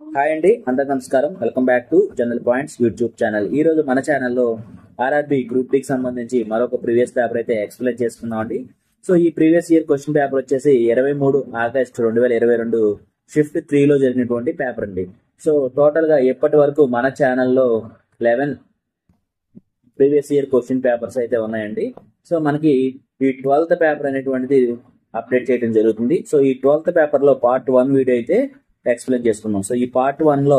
Hi అండి, అందరికీ నమస్కారం. Welcome back to general points YouTube channel. ఈ రోజు మన ఛానల్లో ఆర్ఆర్బి గ్రూప్ డి కి సంబంధించి మరొక ప్రీవియస్ పేపర్ అయితే ఎక్స్ప్లెయిన్ చేసుకున్నాం అండి. సో ఈ ప్రీవియస్ ఇయర్ క్వశ్చన్ పేపర్ వచ్చేసి 23 ఆగస్ట్ 2022 షిఫ్ట్ 3 లో జరిగినటువంటి పేపర్ అండి. సో టోటల్ గా ఇప్పటి వరకు మన ఛానల్లో 11 ప్రీవియస్ ఇయర్ క్వశ్చన్ పేపర్స్ అయితే ఉన్నాయండి. సో మనకి ఈ 12th పేపర్ అనేటువంటిది అప్డేట్ చేయడం జరుగుతుంది. సో ఈ 12th పేపర్ లో పార్ట్ 1 వీడియో అయితే ఎక్స్ప్లెయిన్ చేసుకున్నాం. సో ఈ పార్ట్ 1 లో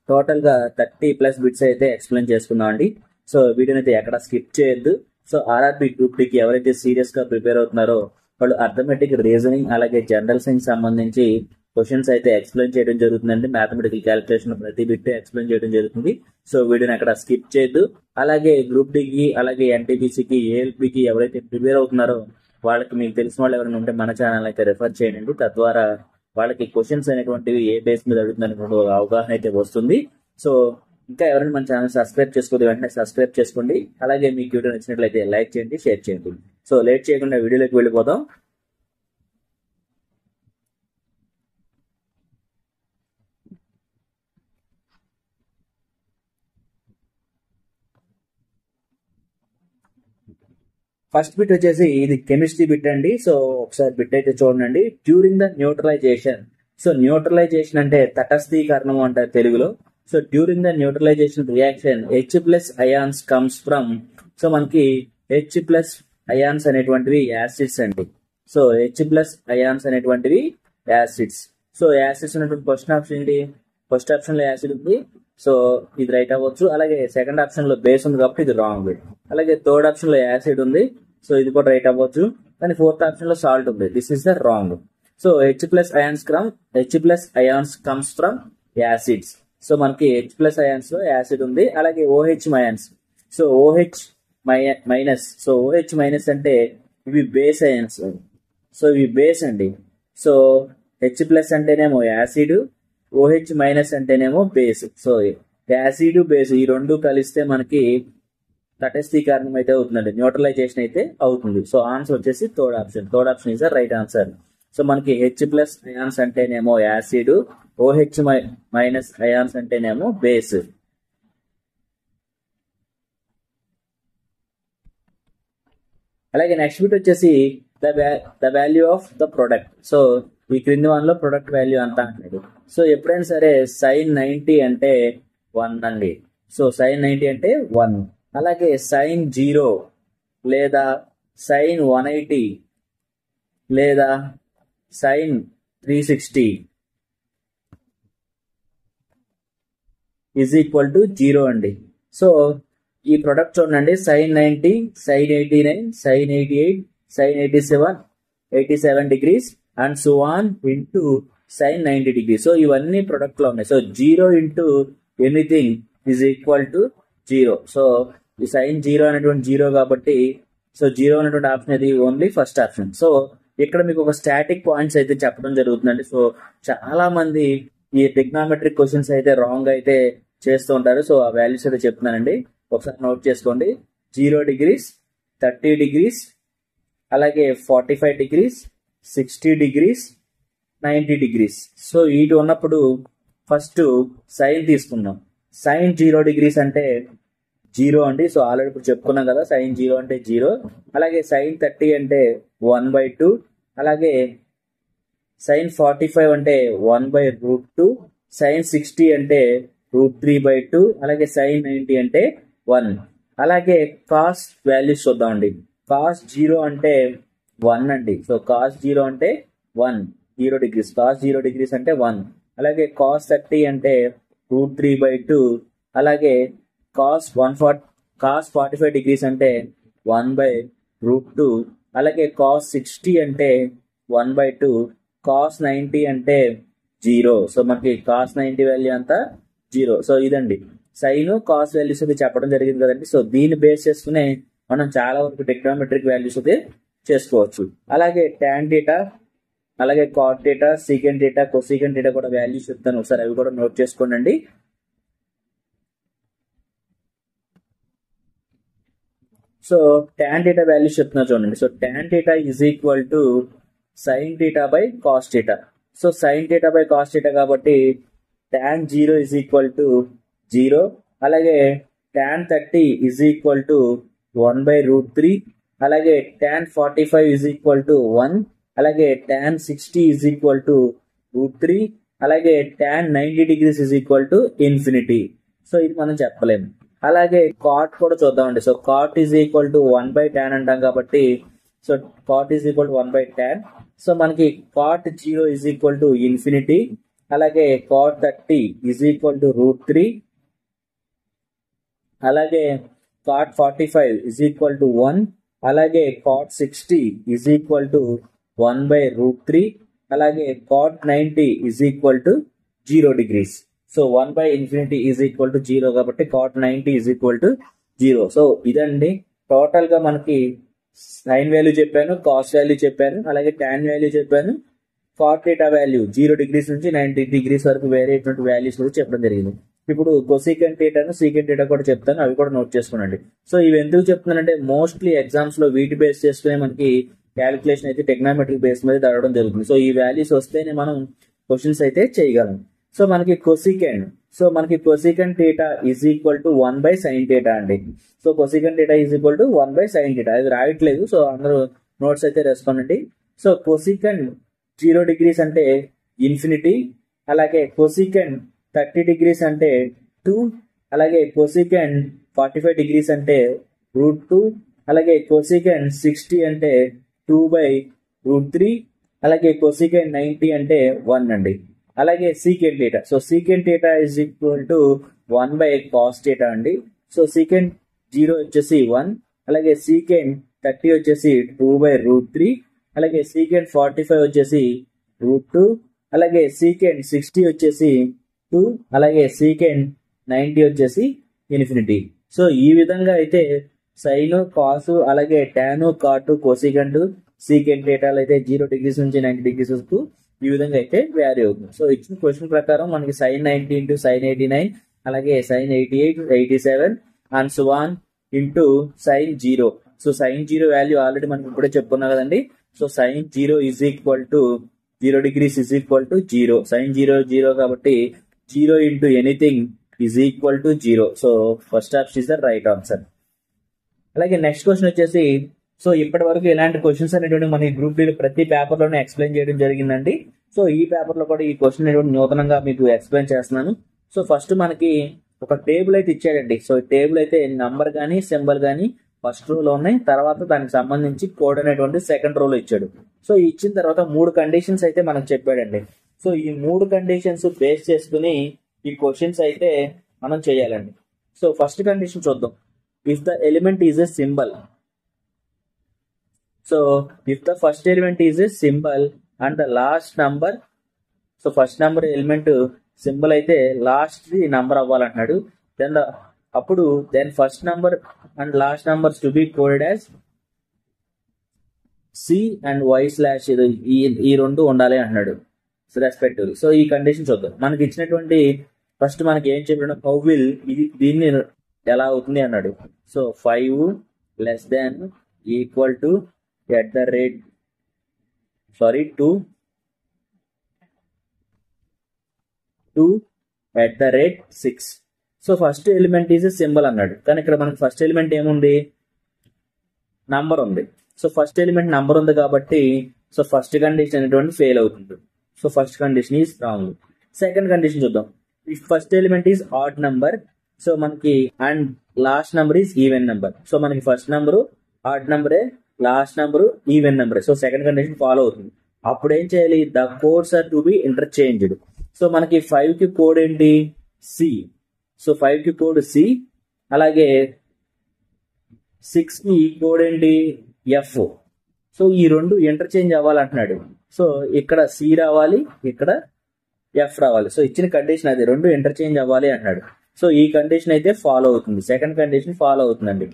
టోటల్ గా 30+ బిట్స్ అయితే ఎక్స్ప్లెయిన్ చేసుకున్నాం అండి. సో వీడియోని అయితే ఎక్కడ స్కిప్ చేయొద్దు. సో ఆర్ఆర్బి గ్రూప్ డి కి ఎవరైతే సీరియస్ గా ప్రిపేర్ అవుతున్నారో వాళ్ళు అర్థమెటిక్, రీజనింగ్ అలాగే జనరల్ సైన్స్ సంబంధించి క్వశ్చన్స్ అయితే ఎక్స్ప్లెయిన్ చేయడం జరుగుతుందండి. మ్యాథమెటికల్ క్యాలిక్యులేషన్ ప్రతి బిట్ ఎక్స్ప్లెయిన్ చేయడం జరుగుతుంది. సో వీడియోని అక్కడ స్కిప్ చేయొద్దు. అలాగే గ్రూప్ డి కి అలాగే ఎన్టీపీసీకి, ఏఎల్పీకి ఎవరైతే ప్రిపేర్ అవుతున్నారో వాళ్ళకి మీకు తెలిసిన వాళ్ళు ఎవరైనా ఉంటే మన ఛానల్ అయితే రెఫర్ చేయండి. తద్వారా వాళ్ళకి క్వశ్చన్స్ అనేటువంటివి ఏ బేస్ మీద అడుగుతున్నటువంటి ఒక అవగాహన అయితే వస్తుంది. సో ఇంకా ఎవరైనా మన ఛానల్ సబ్స్క్రైబ్ చేసుకోండి, వెంటనే సబ్స్క్రైబ్ చేసుకోండి. అలాగే మీకు వీడియో నచ్చినట్లయితే లైక్ చేయండి, షేర్ చేయండి. సో లేట్ చేయకుండా వీడియోలోకి వెళ్ళిపోదాం. ఫస్ట్ బిట్ వచ్చేసి ఇది కెమిస్ట్రీ బిట్ అండి. సో ఒకసారి బిట్ అయితే చూడండి. During the neutralisation. So neutralisation అంటే తటస్థీకరణం అంటారు తెలుగులో. So during the neutralisation reaction H+ ions comes from. So మనకి H+ అయాన్స్ అనేటువంటివి యాసిడ్స్ అండి. సో H+ అయాన్స్ అనేటువంటివి యాసిడ్స్. సో యాసిడ్స్ అనేటువంటి ఫస్ట్ ఆప్షన్ ఏంటి? ఫస్ట్ ఆప్షన్ లో యాసిడ్ ఉంది, సో ఇది రైట్ అవ్వచ్చు. అలాగే సెకండ్ ఆప్షన్ లో బేస్ ఉంది కాబట్టి ఇది రాంగ్. అలాగే థర్డ్ ఆప్షన్ లో యాసిడ్ ఉంది, సో ఇది కూడా రైట్ అవ్వచ్చు. కానీ ఫోర్త్ ఆప్షన్ లో సాల్ట్ ఉంది, this is the wrong. So H+ ions comes from acids. So మనకి H+ అయాన్స్ లో యాసిడ్ ఉంది. అలాగే OH ions. So OH minus. So OH minus అంటే ఇవి బేస్ అయాన్స్. సో ఇవి బేస్ అండి. సో H+ అంటేనేమో యాసిడ్, OH మైనస్ అంటేనేమో బేస్. సో యాసిడ్, బేస్ ఈ రెండు కలిస్తే మనకి తటస్థీకరణం అయితే అవుతుందండి, న్యూట్రలైజేషన్ అయితే అవుతుంది. సో ఆన్సర్ వచ్చేసి third option. Third option is the right answer. So మనకి H+ అయాన్స్ అంటేనేమో యాసిడ్, OH మైనస్ అయాన్స్ అంటేనేమో బేస్. అలాగే నెక్స్ట్ బిట్ వచ్చేసి the value of the product. So ఈ క్రింది వన్లో ప్రొడక్ట్ వాల్యూ అంతా అంటాడు. సో ఎప్పుడైనా సరే sin 90 అంటే 1 అండి. సో sin 90 అంటే 1. అలాగే sin 0 లేదా sin 180 లేదా sin 360 ఈజ్ ఈక్వల్ టు 0 అండి. సో ఈ ప్రొడక్ట్ చూడండి, sin 90, sin 89, sin 88, sin 87 degrees and so on into sin 90 degrees. So ఇవన్నీ ప్రొడక్ట్ లో ఉన్నాయి. So 0 into anything is equal to 0. So ఈ sin 0 అనేటువంటి 0 కాబట్టి సో 0 అనేటువంటి ఆప్షన్ అది ఓన్లీ ఫస్ట్ ఆప్షన్. సో ఇక్కడ మీకు ఒక స్టాటిక్ పాయింట్స్ అయితే చెప్పడం జరుగుతుందండి. సో చాలా మంది ఈ ట్రిగ్నామెట్రిక్ క్వశ్చన్స్ అయితే రాంగ్ అయితే చేస్తూ ఉంటారు. సో ఆ వాల్యూస్ అయితే చెప్తున్నానండి, ఒకసారి నోట్ చేసుకోండి. 0 degrees, 30 degrees, అలాగే 45 degrees, 60 degrees, 90 degrees. సో వీటి ఉన్నప్పుడు ఫస్ట్ సైన్ తీసుకుందాం. sin 0 degrees అంటే 0 అండి. సో ఆల్రెడీ ఇప్పుడు చెప్పుకున్నాం కదా, sin 0 అంటే 0. అలాగే sin 30 అంటే 1/2. అలాగే sin 45 అంటే 1/√2. sin 60 అంటే √3/2. అలాగే sin 90 అంటే 1. అలాగే కాస్ వాల్యూస్ చూద్దామండి. cos 0 అంటే 1 అండి. సో cos 0 అంటే 1, 0 degrees. cos 0 degrees అంటే 1. అలాగే cos 30 అంటే √3/2. అలాగే cos 45 degrees అంటే 1/√2. అలాగే cos 60 అంటే 1/2. cos 90 అంటే 0. సో మనకి cos 90 వాల్యూ అంతా 0. సో ఇదండి సైన్ కాస్ వాల్యూస్ అయితే చెప్పడం జరిగింది కదండి. సో దీన్ని బేస్ చేసుకునే మనం చాలా వరకు ట్రిగ్నోమెట్రిక్ వాల్యూస్ అయితే చేసుకోవచ్చు. అలాగే tan θ, అలాగే cot θ, secant θ, cosecant θ కూడా వాల్యూస్ చెప్తాను, ఒకసారి అవి కూడా నోట్ చేసుకోండి. సో tan θ వాల్యూస్ చెప్తున్నా చూడండి. So tan θ is equal to sin θ by cos θ. So sin θ by cos θ కాబట్టి tan 0 is equal to 0, అలాగే tan 30 is equal to 1 by root 3, అలాగే tan 45 is equal to 1, అలాగే tan 60 is equal to root 3, అలాగే tan 90 degrees is equal to infinity. So ఇది మనం చెప్పలేము. అలాగే cot కూడా చూద్దామండి. So cot is equal to 1 by tan అంటాం కాబట్టి so cot is equal to 1 by tan. So మనకి cot 0 is equal to infinity, అలాగే cot 30 is equal to root 3, అలాగే cot 45 is equal to 1, అలాగే cot 60 is equal to 1 by root 3, అలాగే cot 90 is equal to 0 degrees. So 1 by infinity is equal to 0 కాబట్టి cot 90 is equal to 0. So ఇదండి total గా మనకి sign value చెప్పాను, cos value చెప్పాను, అలాగే tan value చెప్పాను, cot theta వాల్యూ 0 degrees నుంచి 90 degrees వరకు వేరే వాల్యూస్ కూడా చెప్పడం జరిగింది. ఇప్పుడు కొసీకెంట్ థీటాను సీకెంట్ థీటా కూడా చెప్తాను, అవి కూడా నోట్ చేసుకోనండి. సో ఇవి ఎందుకు చెప్తున్నానంటే మోస్ట్లీ ఎగ్జామ్స్ లో వీటి బేస్ చేసుకునే మనకి క్యాలిక్యులేషన్ అయితే టెక్నామెట్రిక్ బేస్ మీద అడగడం జరుగుతుంది. సో ఈ వాల్యూస్ వస్తేనే మనం క్వశ్చన్స్ అయితే చేయగలం. సో మనకి cosecant theta is equal to 1 by sin theta అండి. So cosecant theta is equal to 1 by sin theta. అది రాయట్లేదు, సో అందరూ నోట్స్ అయితే రాసుకోండి. సో కొసీకెంట్ 0 degrees అంటే ఇన్ఫినిటీ, అలాగే కొసీకెంట్ 30 degrees అంటే 2, అలాగే కొసీకెంట్ 45 degrees అంటే రూట్ 2, అలాగే కొసీకెంట్ 60 అంటే 2 by root 3, అలాగే కొసీకెంట్ 90 అంటే 1 అండి. అలాగే secant theta, so secant theta is equal to 1 by cos theta అండి. సో సీకెంట్ 0 వచ్చేసి 1, అలాగే సీకెంట్ 30 వచ్చేసి 2 by root 3, అలాగే సీకెంట్ 45 వచ్చేసి రూట్ 2, అలాగే సీకెంట్ 60 వచ్చేసి 2, అలాగే సీకెంట్ 90 వచ్చేసి ఇన్ఫినిటీ. సో ఈ విధంగా అయితే సైన్, కాస్, అలాగే టాన్, కాట్, కోసికెంట్, సీకెంట్ థీటాలు అయితే 0 degrees నుంచి 90 degrees వరకు ఈ విధంగా అయితే వ్యారీ అవుతుంది. సో ఇచ్చిన క్వశ్చన్ ప్రకారం మనకి sin 90 ఇంటూ sin 89, అలాగే sin 88, 87 and so on into sin 0. So sin 0 value already మనం ఇప్పుడే చెప్పుకున్నాం కదండి. So sin 0 is equal to 0 degrees is equal to 0. sin 0 0 కాబట్టి 0 into anything is equal to 0. So first option is the right answer. అలాగే next question వచ్చేసి, so ఇప్పటి వరకు ఇలాంటి క్వశ్చన్స్ అనేటువంటి మన గ్రూప్ డి ప్రతి పేపర్ లోనే ఎక్స్ప్లెయిన్ చేయడం జరిగిందండి. సో ఈ పేపర్ లో కూడా ఈ క్వశ్చన్ అనేటువంటి నూతనంగా మీకు ఎక్స్ప్లెయిన్ చేస్తున్నాను. సో ఫస్ట్ మనకి ఒక టేబుల్ అయితే ఇచ్చాడండి. సో టేబుల్ అయితే నంబర్ కానీ సింబల్ కానీ ఫస్ట్ రోలో ఉన్నాయి, తర్వాత దానికి సంబంధించి కోడ్ అనేటువంటి సెకండ్ రోలో ఇచ్చాడు. సో ఇచ్చిన తర్వాత 3 కండిషన్స్ అయితే మనకు చెప్పాడండి. సో ఈ 3 కండిషన్స్ బేస్ చేసుకుని ఈ క్వశ్చన్స్ అయితే మనం చేయాలండి. సో ఫస్ట్ కండిషన్ చూద్దాం. If the element is a symbol, so if the first element is a symbol and the last number, so first number element symbol అయితే లాస్ట్ ది నంబర్ అవ్వాలంటున్నాడు. Then first number and last numbers to be coded as C and Y slash, ఈ రెండు ఉండాలి అంటున్నాడు respectively. So ఈ condition చూద్దాం. మనకి ఇచ్చినటువంటి ఫస్ట్ మనకి ఏం చెప్పాడు, హౌ విల్ దీన్ని ఎలా అవుతుంది అన్నాడు. So 5 less than equal to at the rate 2 at the rate 6. So first element is symbol అన్నాడు, కానీ ఇక్కడ మనకి ఫస్ట్ ఎలిమెంట్ ఏముంది, నంబర్ ఉంది. సో ఫస్ట్ ఎలిమెంట్ నంబర్ ఉంది కాబట్టి సో ఫస్ట్ కండిషన్ అనేటువంటి ఫెయిల్ అవుతుంది. So first condition is wrong. Second condition చూద్దాం. If first element is odd number, so మనకి and last number is even number. So మనకి first number odd నంబరే, last number even నెంబరే. So second condition follow అవుతుంది. అప్పుడు ఏం చేయాలి, the codes are to be interchanged. So మనకి 5 కి కోడ్ ఏంటి, సి. సో 5 కి కోడ్ సి, అలాగే 6 కి కోడ్ ఏంటి, ఎఫ్. సో ఈ రెండు ఇంటర్చేంజ్ అవ్వాలంటున్నాడు. సో ఇక్కడ సి రావాలి, ఇక్కడ ఎఫ్ రావాలి. సో ఇచ్చిన కండిషన్ అది, రెండు ఇంటర్చేంజ్ అవ్వాలి అంటున్నాడు. సో ఈ కండిషన్ అయితే ఫాలో అవుతుంది, సెకండ్ కండిషన్ ఫాలో అవుతుందండి.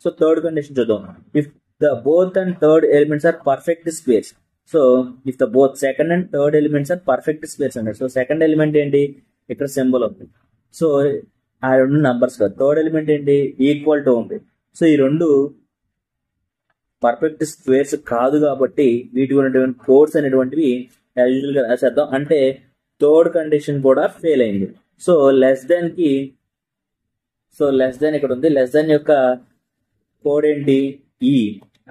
సో థర్డ్ కండిషన్ చూద్దాం. If the both and third elements are perfect squares. So if the both second and third elements are perfect squares అన్నాడు. సో సెకండ్ ఎలిమెంట్ ఏంటి, ఇక్కడ symbol ఉంది. So ఆ రెండు numbers కాదు. Third element ఏంటి, equal to ఉంది. సో ఈ రెండు పర్ఫెక్ట్ స్క్వేర్స్ కాదు కాబట్టి వీటికి ఉన్నటువంటి కోడ్స్ అనేటువంటివి యూజువల్ గా రాసేద్దాం. అంటే థర్డ్ కండిషన్ కూడా ఫెయిల్ అయింది. సో లెస్ దెన్ కి లెస్ దెన్ ఇక్కడ ఉంది, లెస్ దెన్ యొక్క కోడ్ ఏంటి ఈ,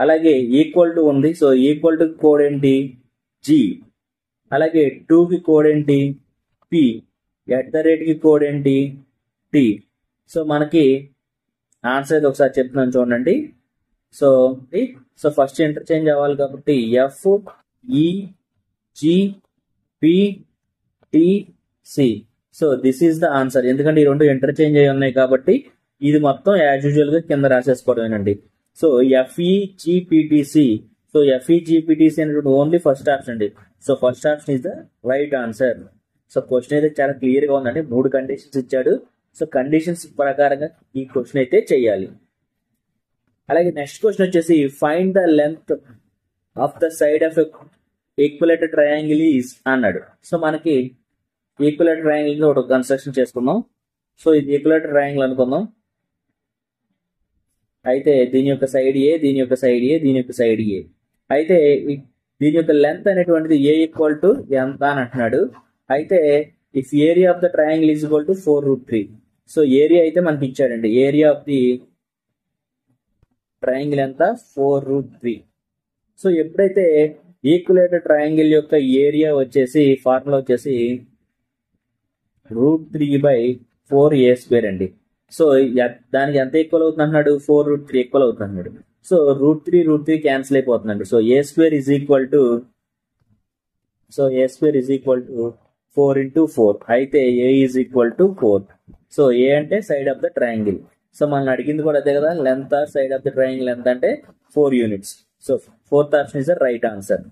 అలాగే ఈక్వల్ టు ఉంది, సో ఈక్వల్ టు కోడ్ ఏంటి జీ, అలాగే 2 కి కోడ్ ఏంటి పి, @ కి కోడ్ ఏంటి టి. సో మనకి ఆన్సర్ అయితే ఒకసారి చెప్తున్నాను చూడండి. సో ఫస్ట్ ఇంటర్చేంజ్ అవ్వాలి కాబట్టి F E G P T C. So this is the answer. ఎందుకంటే ఈ రెండు ఇంటర్చేంజ్ అయి ఉన్నాయి కాబట్టి ఇది మొత్తం యాజ్ యూజువల్ గా కింద రాసేసుకోవడమేనండి. So FEGPTC. సో FEGPTC అనేటువంటి ఓన్లీ ఫస్ట్ ఆప్షన్ అండి. So first option is the right answer. So question అయితే చాలా క్లియర్ గా ఉందండి. 3 కండిషన్స్ ఇచ్చాడు. సో కండిషన్స్ ప్రకారంగా ఈ క్వశ్చన్ అయితే చేయాలి. అలాగే నెక్స్ట్ క్వశ్చన్ వచ్చేసి find the length of the side of equilateral triangle is అన్నాడు. సో మనకి ఈక్వలేటెడ్ ట్రయాంగిల్ ఒకటి కన్స్ట్రక్షన్ చేసుకుందాం. సో ఇది ఈక్వలేటెడ్ ట్రయాంగిల్ అనుకుందాం. అయితే దీని యొక్క సైడ్ ఏ, దీని యొక్క సైడ్ ఏ, దీని యొక్క సైడ్ ఏ. అయితే దీని యొక్క లెంత్ అనేటువంటిది ఏ ఈక్వల్ టు ఎంత అని అంటున్నాడు. అయితే if area of the triangle is equal to 4√3. So area అయితే మనకి ఇచ్చాడండి. ఏరియా ఆఫ్ ది ట్రయాంగిల్ ఎంత 4√3. సో ఎప్పుడైతే ఈక్వలేటెడ్ ట్రయాంగిల్ యొక్క ఏరియా వచ్చేసి ఫార్ములా వచ్చేసి √3/4a² అండి. సో దానికి ఎంత ఈక్వల్ అవుతుంది అన్నాడు, 4√3 ఈక్వల్ అవుతుంది అన్నాడు. సో √3 క్యాన్సిల్ అయిపోతుందండి. So a² is equal to 4 × 4. అయితే a is equal to 4. So A అంటే side of the triangle. So మనం అడిగింది కూడా అదే కదా, length of side of the triangle ఎంత అంటే 4 units. So 4th option is the right answer.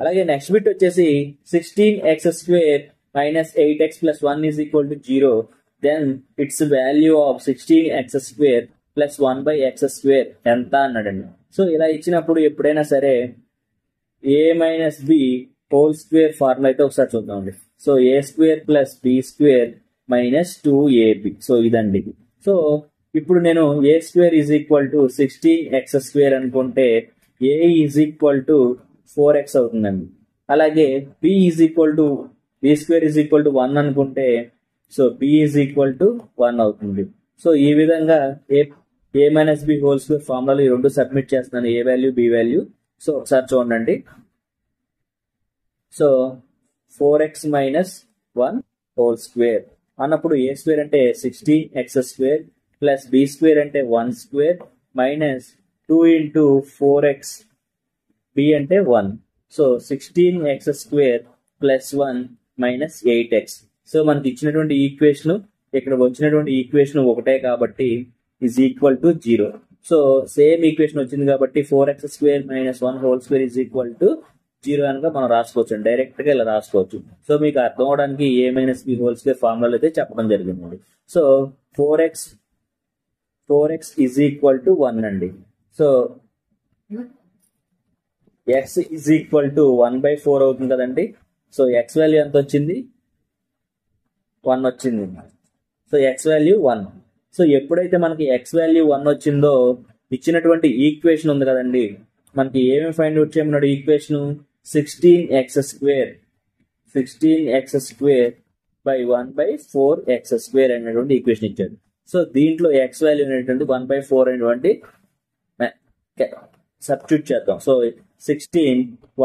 అలాగే నెక్స్ట్ బిట్ వచ్చేసి 16x² - 8x + 1 is equal to 0. Then its value of 16x² + 1/x² ఎంత అన్నాడండి. సో ఇలా ఇచ్చినప్పుడు ఎప్పుడైనా సరే a - b whole square formula అయితే ఒకసారి చూద్దామండి. So a² + b² - 2ab. So ఇదండి. సో ఇప్పుడు నేను a² is equal to 16x² అనుకుంటే a is equal to 4x అవుతుందండి. అలాగే b² ఈజ్ ఈక్వల్ టు 1 అనుకుంటే so b is equal to 1 అవుతుంది. సో ఈ విధంగా a - b హోల్ స్క్వేర్ ఫార్ములాలు ఈ రెండు సబ్మిట్ చేస్తున్నాను, a value b value. So ఒకసారి చూడండి. సో 4x - 1 హోల్ స్క్వేర్ అన్నప్పుడు a² అంటే 16x² + b² అంటే 1² - 2 × 4x, b అంటే 1. So 16x² + 1 - 8x. సో మనకి ఇచ్చినటువంటి ఈక్వేషన్ ఇక్కడ వచ్చినటువంటి ఈక్వేషన్ ఒకటే కాబట్టి is equal to 0. So same equation వచ్చింది కాబట్టి 4x² - 1 whole square is equal to 0 అనగా మనం రాసుకోవచ్చు, డైరెక్ట్ గా ఇలా రాసుకోవచ్చు. సో మీకు అర్థం అవడానికి a - b హోల్ స్క్వేర్ ఫార్ములాలో అయితే చెప్పడం జరిగిందండి. So 4x is equal to 1 అండి. So x is equal to 1/4 అవుతుంది కదండి. సో x వాల్యూ ఎంత వచ్చింది, 1 వచ్చింది. So x value 1. సో ఎప్పుడైతే మనకి x వాల్యూ 1 వచ్చిందో ఇచ్చినటువంటి ఈక్వేషన్ ఉంది కదండి, మనకి ఏమేమి ఫైండ్ అవుట్ చేయమన్నాడు ఈక్వేషన్ 16x² / 1/4x² అనేటువంటి ఈక్వేషన్ ఇచ్చాడు. సో దీంట్లో x వాల్యూ అనేటువంటి 1/4 అనేటువంటి సబ్స్టిట్యూట్ చేద్దాం. So 16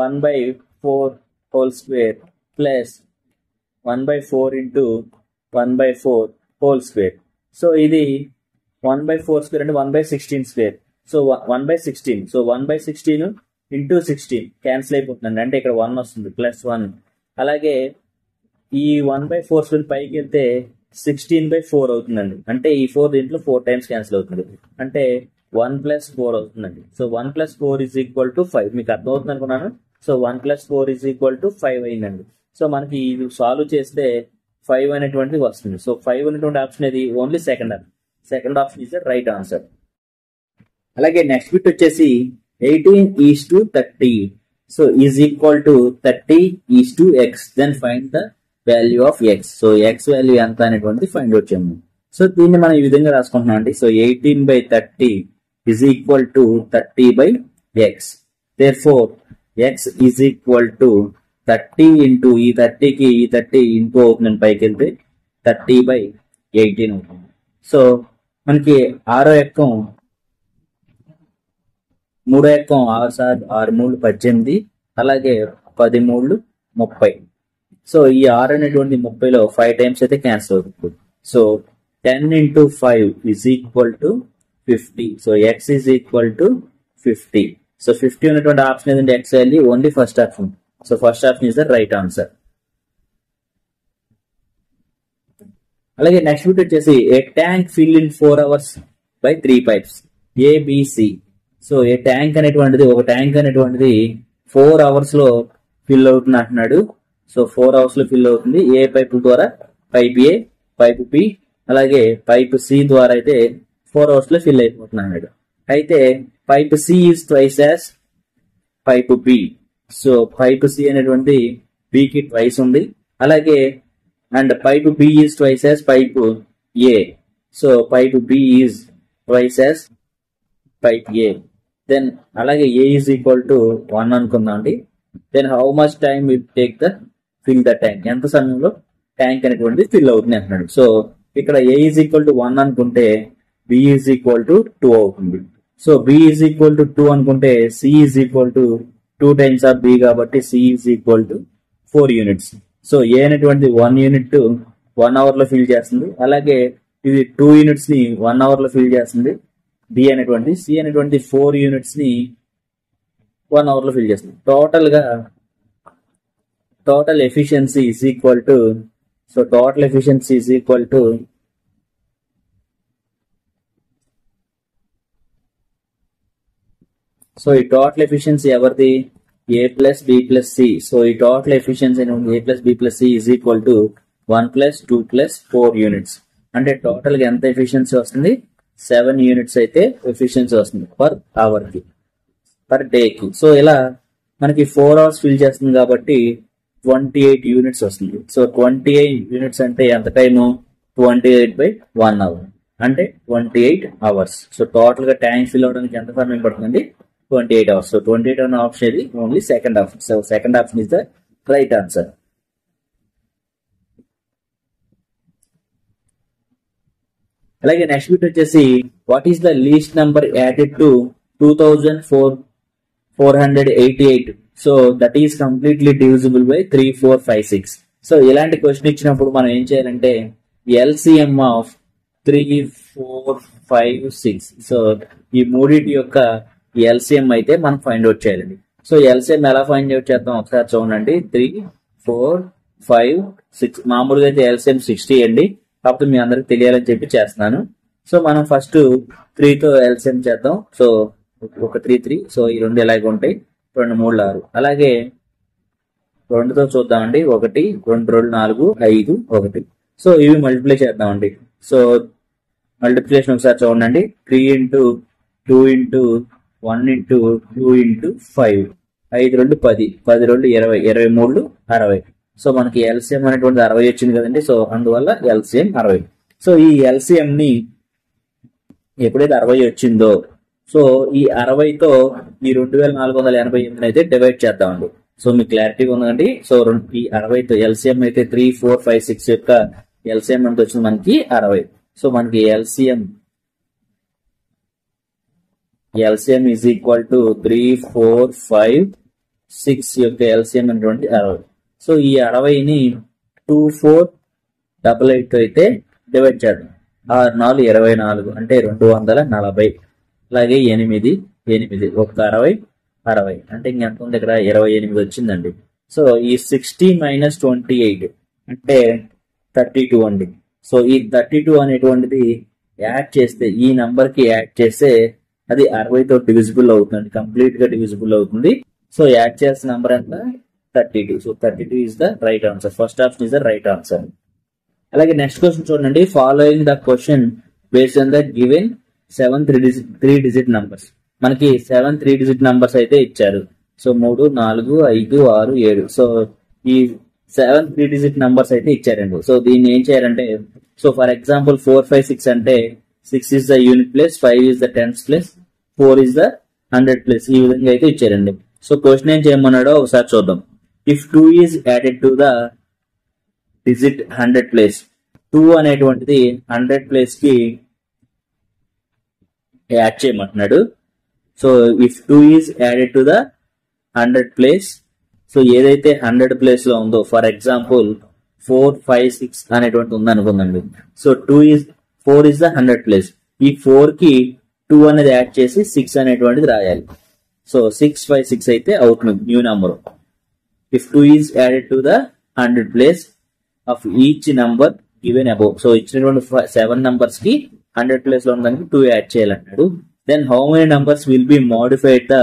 1/4 whole square plus 1/4 × 1/4 whole square. So ఇది 1/4² అంటే 1/16². సో 1/16. సో 1/16 × 16 క్యాన్సిల్ అయిపోతుందండి, అంటే ఇక్కడ 1 వస్తుంది +1. అలాగే ఈ 1/4² పైకి వెళ్తే 16/4 అవుతుందండి, అంటే ఈ 4 దీంట్లో 4 టైమ్స్ క్యాన్సిల్ అవుతుంది, అంటే 1 + 4 అవుతుందండి. So 1 + 4 is equal to 5. మీకు అర్థమవుతుంది అనుకున్నాను. సో 1 + 4 ఈజ్ ఈక్వల్ టు 5 అయిందండి. సో మనకి ఇది సాల్వ్ చేస్తే 5 అనేటువంటిది వస్తుంది. సో 5 అనేటువంటి ఆప్షన్ ఇది only second option is the right answer. అలాగే నెక్స్ట్ బిట్ వచ్చేసి 18:30. So is equal to 30:x. Then find the value of x. So x value ఎంత అనేటువంటిది ఫైండ్ అవుట్ చేయము. సో దీన్ని మనం ఈ విధంగా రాసుకుంటున్నాం అండి. So 18/30 is equal to 30/x. Therefore x is equal to 30 into ఈ 30కి ఈ 30 ఇంటూ అవుతుందండి, పైకి వెళ్తే 30/18 అవుతుంది. సో మనకి 6వ ఎక్కం 3వ ఎక్కం 6 సార్లు 6 3 18, అలాగే 10 3 30. సో ఈ 6 అనేటువంటి 30లో 5 టైమ్స్ అయితే క్యాన్సిల్ అవుతుంది. So 10 into 5 is equal to 50. So x is equal to 50. So 50 ఉన్నటువంటి ఆప్షన్ ఏదంటే x value only first option. So first option is the right answer. అలాగే నెక్స్ట్ బిట్ వచ్చేసి a tank fill in 4 hours by 3 pipes ABC. So a tank అనేటువంటిది ఒక tank అనేటువంటిది 4 hours లో fill అవుతుంది అంటున్నాడు. సో 4 hours లో ఫిల్ అవుతుంది. ఏ పైపు ద్వారా? పైప్ ఏ, పైప్ బి, అలాగే పైప్ సి ద్వారా అయితే 4 hours లో ఫిల్ అయిపోతుంది అన్నాడు. అయితే pipe C is twice as pipe B. So pipe C అనేటువంటి బికి ట్వైస్ ఉంది. అలాగే and pipe B is twice as pipe A. So pipe B is twice as pipe A. Then అలాగే ఏ ఈజ్ ఈక్వల్ టు 1 అనుకుందాం అండి. Then how much time will take the fill the tank, ఎంత సమయంలో tank అనేటువంటిది fill అవుతుంది అంటున్నాడు. So ఇక్కడ ఏ is equal to 1 అనుకుంటే బి ఈజ్ ఈక్వల్ టు 2 అవుతుంది. So B is equal to 2 అనుకుంటే C is equal to 2 times of B కాబట్టి C is equal to 4 units. So A అనేటువంటి 1 యూనిట్ 1 hour లో ఫిల్ చేస్తుంది. అలాగే ఇది 2 యూనిట్స్ ని 1 hour లో ఫిల్ చేస్తుంది. బి అనేటువంటి సి అనేటువంటి 4 యూనిట్స్ ని 1 hour లో ఫిల్ చేస్తుంది. Total efficiency is equal to, so total efficiency is equal to so ఈ టోటల్ ఎఫిషియన్సీ ఎవరిది? A plus B plus C. So ఈ total efficiency A plus B plus C is equal to 1 + 2 + 4 units. అంటే total గా ఎంత efficiency వస్తుంది? 7 units అయితే efficiency వస్తుంది per hour కి, పర్ డే కి. సో ఇలా మనకి 4 hours ఫిల్ చేస్తుంది కాబట్టి 28 యూనిట్స్ వస్తుంది. సో 28 యూనిట్స్ అంటే ఎంత టైము? 28/1 hour అంటే 28 hours. సో టోటల్ గా ట్యాంక్ ఫిల్ అవడానికి ఎంత సమయం పడుతుంది? 28 hours. సో 28 అనే ఆప్షన్ ఇది only second option. So second option is the right answer. అలాగే నెక్స్ట్ బిట్ వచ్చేసి what is the least number added to 2488. So that is completely divisible by 3 4 5 6. So ఇలాంటి question ఇచ్చినప్పుడు మనం ఏం చేయాలంటే ఎల్సిఎం ఆఫ్ 3 4 5 6. సో ఈ మూడింటి యొక్క ఎల్సిఎం అయితే మనం ఫైండ్ అవుట్ చేయాలండి. సో ఎల్సిఎం ఎలా ఫైండ్ అవుట్ చేద్దాం ఒకసారి చూడండి. 3 4 5 6 మామూలుగా అయితే ఎల్సిఎం 60 అండి, కాకపోతే మీ అందరికి తెలియాలని చెప్పి చేస్తున్నాను. సో మనం ఫస్ట్ 3 తో ఎల్సిఎం చేద్దాం. సో ఒక 3 3. సో ఈ రెండు ఎలాగ ఉంటాయి? 2 3 6. అలాగే 2తో చూద్దామండి. 1 2 2 4 5 1. సో ఇవి మల్టిప్లై చేద్దామండి. సో మల్టిప్లికేషన్ ఒకసారి చూడండి. 3 × 2 × 1 × 2 × 5 5 2 10 10 2 20 23 60. సో మనకి ఎల్సిఎం అనేటువంటి 60 వచ్చింది కదండి. సో అందువల్ల ఎల్సిఎం 60. సో ఈ ఎల్సిఎం ని ఎప్పుడైతే 60 వచ్చిందో సో ఈ 60తో ఈ 2488 అయితే డివైడ్ చేద్దామండి. సో మీకు క్లారిటీగా ఉందండి. సో ఈ 60తో ఎల్సిఎం అయితే 3 4 5 6 యొక్క ఎల్సిఎం ఎంత వచ్చింది మనకి? 60. సో మనకి ఎల్సిఎం ఈజ్ ఈక్వల్ టు 3 4 5 6 యొక్క ఎల్సిఎం అనేటువంటి 60. సో ఈ 60ని 2 4 8 8 అయితే డివైడ్ చేద్దాం. 6 4 24 అంటే 240. అలాగే 8 8 ఒక 60 60 అంటే ఇంకెంత ఉంది ఇక్కడ? 28 వచ్చిందండి. సో ఈ 60 - 28 అంటే 32 అండి. సో ఈ 32 అనేటువంటిది యాడ్ చేస్తే, ఈ నంబర్ కి యాడ్ చేస్తే అది 60తో డివిజిబుల్ అవుతుంది, కంప్లీట్ గా డివిజిబుల్ అవుతుంది. సో యాడ్ చేసిన నంబర్ ఎంత? 32. So 32 is the right answer. First option is the right answer. అలాగే నెక్స్ట్ క్వశ్చన్ చూడండి. Following the question based on the given 7 3 digit numbers. మనకి 7 3 digit నంబర్స్ అయితే ఇచ్చారు. సో 3 4 5 6 7. సో ఈ 7 3 digit నంబర్స్ అయితే ఇచ్చారండి. సో దీన్ని ఏం చేయాలంటే, సో ఫర్ ఎగ్జాంపుల్ 4 5 6 అంటే 6 is the unit place, 5 is the tens place, 4 is the 100 place. ఈ విధంగా అయితే ఇచ్చారండి. సో క్వశ్చన్ ఏం చేయమన్నాడో ఒకసారి చూద్దాం. if 2 is added to the digit 100 place, 2 అనేటువంటిది 100 ప్లేస్ కి యాడ్ చేయమంటున్నాడు. So if 2 is added to the 100 place, so ఏదైతే 100 ప్లేస్ లో ఉందో, ఫర్ ఎగ్జాంపుల్ 4, 5, 6 అనేటువంటి ఉంది అనుకుందండి. So 4 is the 100 place. ఈ 4 కి 2 అనేది యాడ్ చేసి 6 అనేటువంటిది రాయాలి. సో 6, 5, 6 అయితే అవుతుంది new number. If 2 is added to the 100 place of each number given above. So ఇచ్చినటువంటి 7 నంబర్స్ కి 100 ప్లేస్ లో ఉండడానికి 2 యాడ్ చేయాలన్నాడు. Then how many numbers will be modified the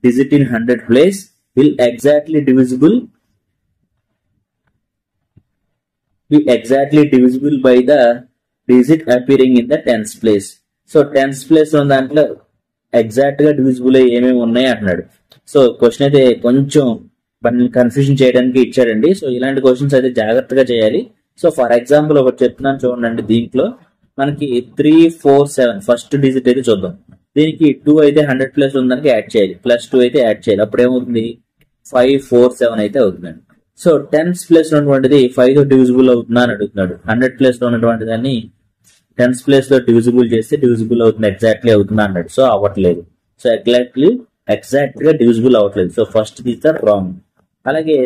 digit in 100 place will exactly divisible by the digit appearing in the tens place. So tens place లో దాంట్లో exact గా divisible ఏమేమి ఉన్నాయి అంటున్నాడు. సో క్వశ్చన్ అయితే కొంచెం కన్ఫ్యూజన్ చేయడానికి ఇచ్చాడండి. సో ఇలాంటి క్వశ్చన్స్ అయితే జాగ్రత్తగా చేయాలి. సో ఫర్ ఎగ్జాంపుల్ ఒకటి చెప్తున్నాను చూడండి. దీంట్లో మనకి 3, 4, 7 ఫస్ట్ డిజిట్ అయితే చూద్దాం. దీనికి 2 అయితే 100 ప్లేస్ ఉందానికి యాడ్ చేయాలి, ప్లస్ 2 అయితే యాడ్ చేయాలి. అప్పుడు ఏమవుతుంది? 5, 4, 7 అయితే అవుతుందండి. సో టెన్స్ ప్లేస్ లో ఉన్నటువంటిది 5 తో డివిజిబుల్ అవుతుందా అని అడుగుతున్నాడు. 100 ప్లేస్ లో ఉన్నటువంటి దాన్ని టెన్స్ ప్లేస్ లో డివిజిబుల్ చేస్తే డివిజిబుల్ అవుతుంది, ఎగ్జాక్ట్లీ అవుతుందా అన్నాడు. సో అవ్వట్లేదు. సో ఎగ్జాక్ట్ గా డివిజిబుల్ అవ్వట్లేదు. So first is the wrong. అలాగే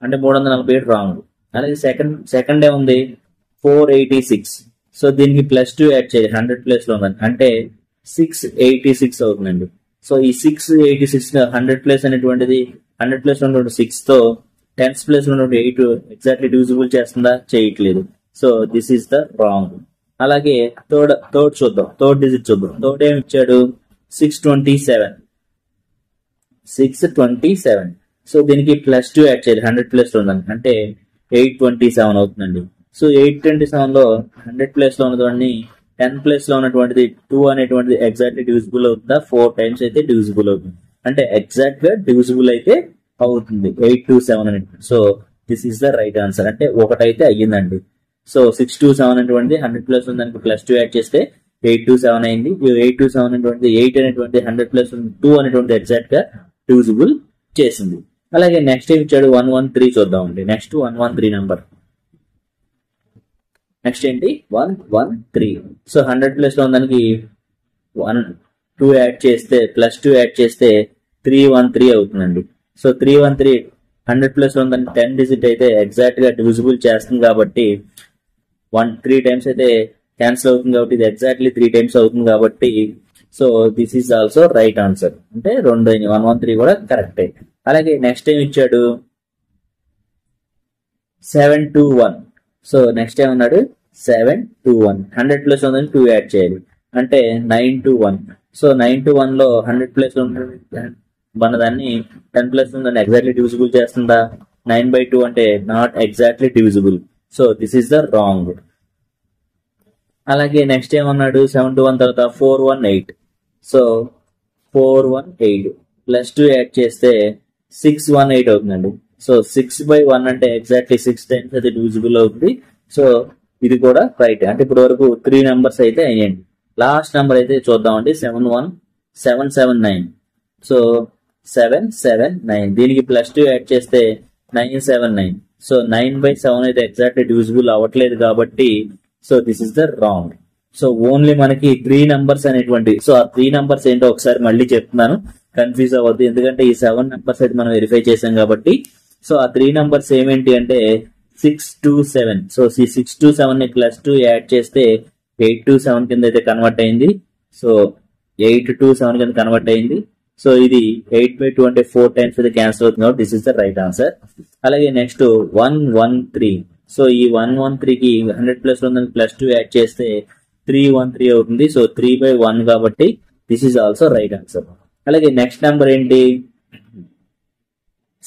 అంటే 347 రాంగ్. అలాగే సెకండ్ ఏముంది? 486. సో దీనికి ప్లస్ 2 యాడ్ చేయాలి, 100 ప్లేస్ లో ఉందని, అంటే 686 అవుతుందండి. సో ఈ 686 100 ప్లేస్ అనేటువంటిది 100 ప్లేస్ లో ఉన్నటువంటి 6 తో టెన్స్ ప్లేస్ లో ఉన్నటువంటి 8 ఎగ్జాక్ట్లీ డివిజిబుల్ చేస్తుందా? చేయట్లేదు. So this is the wrong. అలాగే థర్డ్ చూద్దాం. థర్డ్ డిజిట్ చూద్దాం. థర్డ్ ఏమి ఇచ్చాడు? 627. సో దీనికి ప్లస్ 2 యాడ్ చేయాలి, 100 ప్లేస్ లో ఉందని, అంటే 827 అవుతుందండి. సో 827 లో 100 ప్లేస్ లో ఉన్నదాన్ని 10 ప్లేస్ లో ఉన్నటువంటిది 2 అనేటువంటిది ఎగ్జాక్ట్లీ డివిజిబుల్ అవుతుందా? 4 టైమ్స్ అయితే డివిజిబుల్ అవుతుంది, అంటే ఎగ్జాక్ట్ గా డివిజిబుల్ అయితే అవుతుంది 827 అనేది. So this is the right answer. అంటే ఒకటైతే అయ్యిందండి. సో 627 అనేటువంటిది 100 ప్లేస్ ఉందానికి ప్లస్ 2 యాడ్ చేస్తే 827 అయింది. 827 అనేటువంటిది 8 అనేటువంటి 100 ప్లస్ 2 అనేటువంటి ఎగ్జాక్ట్ గా డివిజిబుల్ చేసింది. అలాగే నెక్స్ట్ ఏం ఇచ్చాడు? 113 చూద్దామండి. Next 113 number. నెక్స్ట్ ఏంటి? 113. సో 100 ప్లేస్ లో ఉందానికి 2 యాడ్ చేస్తే ప్లస్ 2 యాడ్ చేస్తే 313 అవుతుందండి. సో 313 100 ప్లేస్ లో ఉందని 10 డిజిట్ అయితే ఎగ్జాక్ట్ గా డివిజిబుల్ చేస్తుంది కాబట్టి 3 టైమ్స్ అయితే క్యాన్సిల్ అవుతుంది కాబట్టి ఇది ఎగ్జాక్ట్లీ 3 టైమ్స్ అవుతుంది కాబట్టి so this is also right answer. అంటే 113 కూడా కరెక్టే. అలాగే నెక్స్ట్ ఏం ఇచ్చాడు? 721. సో నెక్స్ట్ ఏమన్నాడు? 721. 100 ప్లేస్ ఉందని 2 యాడ్ చేయాలి, అంటే 921. సో 921 లో 100 ప్లేస్ మన దాన్ని 10 ప్లస్ ఉందని ఎగ్జాక్ట్లీ డివిజిబుల్ చేస్తుందా? 9/2 అంటే not exactly divisible. So this is the wrong. అలాగే నెక్స్ట్ ఏమన్నాడు? 721 తర్వాత 418. సో 418 ప్లస్ 2 యాడ్ చేస్తే 618 అవుతుందండి. సో 6/1 అంటే ఎగ్జాక్ట్లీ 6 టైమ్స్ అయితే డివిజిబుల్ అవుతుంది. సో ఇది కూడా రైట్. అంటే ఇప్పటి వరకు 3 నెంబర్స్ అయితే అయ్యండి. లాస్ట్ నెంబర్ అయితే చూద్దామండి. 779. సో 779 దీనికి ప్లస్ 2 యాడ్ చేస్తే 979. సో 9/7 అయితే ఎగ్జాక్ట్లీ డివిజిబుల్ అవ్వట్లేదు కాబట్టి so this is the wrong. So only మనకి 3 నంబర్స్ అనేటువంటి, సో ఆ 3 నంబర్స్ ఏంటో ఒకసారి మళ్ళీ చెప్తున్నాను, కన్ఫ్యూజ్ అవ్వద్దు. ఎందుకంటే ఈ 7 నంబర్స్ అయితే మనం వెరిఫై చేసాం కాబట్టి. సో ఆ 3 నంబర్స్ ఏమేంటి అంటే 627. సో ఈ 627 ని ప్లస్ 2 యాడ్ చేస్తే 827 కింద అయితే కన్వర్ట్ అయింది. సో 827 కింద కన్వర్ట్ అయింది. సో ఇది 8/2 అంటే 4 టైమ్స్ అయితే క్యాన్సిల్ అవుతుంది కాబట్టి this is the right answer. అలాగే నెక్స్ట్ 113. సో ఈ 113 కి 100 ప్లస్ ఉందని ప్లస్ 2 యాడ్ చేస్తే 313 అవుతుంది. సో 3/1 కాబట్టి this is also right answer. అలాగే నెక్స్ట్ నెంబర్ ఏంటి?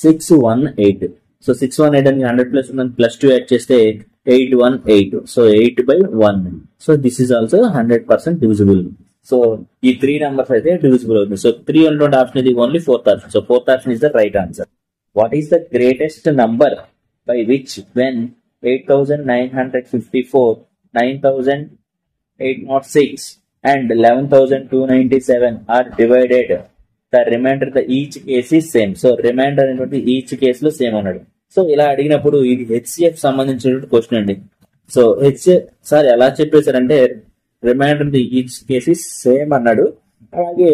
618. సో 618 అని 100 ప్లస్ ఉందని ప్లస్ 2 యాడ్ చేస్తే 818. So 8/1. So this is also 100% divisible. So ఈ 3 నెంబర్స్ అయితే డివిజిబుల్ అవుతుంది. సో 3 ఉన్నటువంటి ఆప్షన్ ఇది only 4th option. So 4th option is the right answer. What is the greatest number by which when 8954, 9806 and 11297 are divided, the remainder the each case is same. So remainder అనేటువంటి each case లో same అన్నాడు. సో ఇలా అడిగినప్పుడు ఇది HCF సంబంధించినటువంటి question అండి. So HCF sir ఎలా చెప్పేశారంటే remainder the each case is same అన్నాడు. అలాగే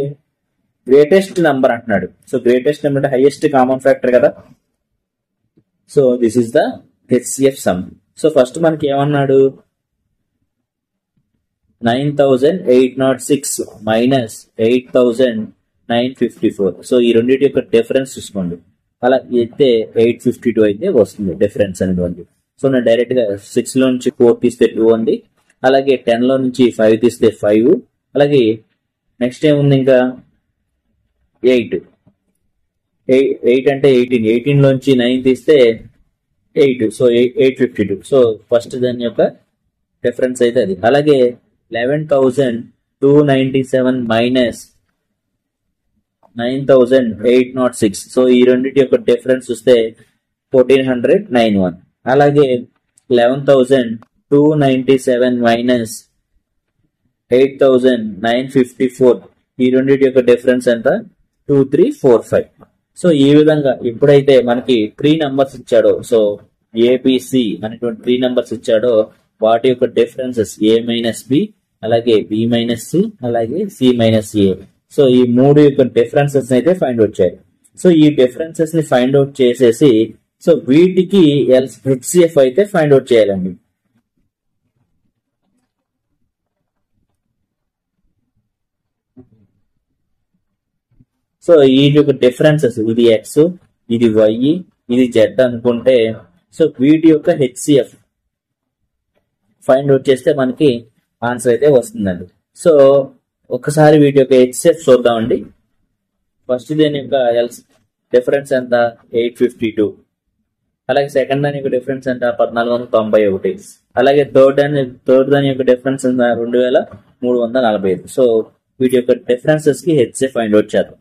గ్రేటెస్ట్ నెంబర్ అంటున్నాడు. సో గ్రేటెస్ట్ నెంబర్ అంటే హైయెస్ట్ కామన్ ఫ్యాక్టర్ కదా. So this is the HCF sum. So first మనకి ఏమన్నాడు, 9806 మైనస్ 8954. సో ఈ రెండింటి యొక్క డిఫరెన్స్ చూసుకోండి. అలా అయితే 852 అయితే వస్తుంది డిఫరెన్స్ అనేటువంటి. సో నేను డైరెక్ట్ గా 6 లో నుంచి 4 తీస్తే 2 ఉంది. అలాగే 10 లో నుంచి 5 తీస్తే 5. అలాగే నెక్స్ట్ ఏముంది ఇంకా 8 అంటే 18 లోంచి 9 తీస్తే 8. సో 852. సో ఫస్ట్ దాని యొక్క డిఫరెన్స్ అయితే అది. అలాగే 11,297 మైనస్ 9,806. సో ఈ రెండింటి యొక్క డిఫరెన్స్ చూస్తే 1491. అలాగే 11,297 మైనస్ 8,954. ఈ రెండింటి యొక్క డిఫరెన్స్ ఎంత 2345. సో ఈ విధంగా ఎప్పుడైతే మనకి 3 నంబర్స్ ఇచ్చాడో, సో ఏబిసి అనేటువంటి 3 నంబర్స్ ఇచ్చాడో వాటి యొక్క డిఫరెన్సెస్ ఏ మైనస్ బి, అలాగే బి మైనస్ సి, అలాగే సి మైనస్ ఏ. సో ఈ 3 యొక్క డిఫరెన్సెస్ అయితే ఫైండ్ అవుట్ చేయాలి. సో ఈ డిఫరెన్సెస్ ని ఫైండ్ అవుట్ చేసేసి సో వీటికి హెచ్సిఎఫ్ అయితే ఫైండ్ అవుట్ చేయాలండి. సో ఈ యొక్క డిఫరెన్సెస్ ఇది ఎక్స్, ఇది వై, ఇది జెడ్ అనుకుంటే సో వీటి యొక్క హెచ్సిఎఫ్ ఫైండ్ అవుట్ చేస్తే మనకి ఆన్సర్ అయితే వస్తుందండి. సో ఒకసారి వీటి యొక్క హెచ్సిఎఫ్ చూద్దామండి. ఫస్ట్ దీని యొక్క డిఫరెన్స్ ఎంత 852. అలాగే సెకండ్ దాని యొక్క డిఫరెన్స్ ఎంత 1491. అలాగే థర్డ్ దాని యొక్క డిఫరెన్స్ ఎంత 2345. సో వీటి యొక్క డిఫరెన్సెస్ కి హెచ్సిఎఫ్ ఫైండ్ అవుట్ చేద్దాం.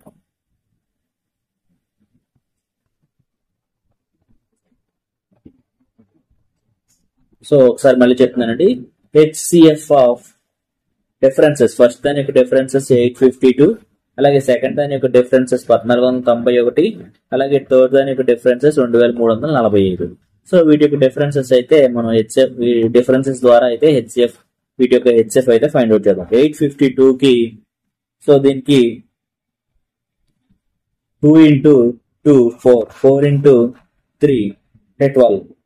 సో ఒకసారి మళ్ళీ చెప్తున్నానండి. హెచ్సిఎఫ్ ఆఫ్ డిఫరెన్సెస్, ఫస్ట్ దాని యొక్క డిఫరెన్సెస్ 852, అలాగే సెకండ్ దాని యొక్క డిఫరెన్సెస్ 1491, అలాగే థర్డ్ దాని యొక్క డిఫరెన్సెస్ 2345. సో వీటి యొక్క డిఫరెన్సెస్ అయితే మనం హెచ్సిఎఫ్ డిఫరెన్సెస్ ద్వారా అయితే హెచ్సిఎఫ్ వీటి యొక్క హెచ్సిఎఫ్ అయితే ఫైండ్ అవుట్ చేద్దాం. 852 కి సో దీనికి 2 into 2 4 into 3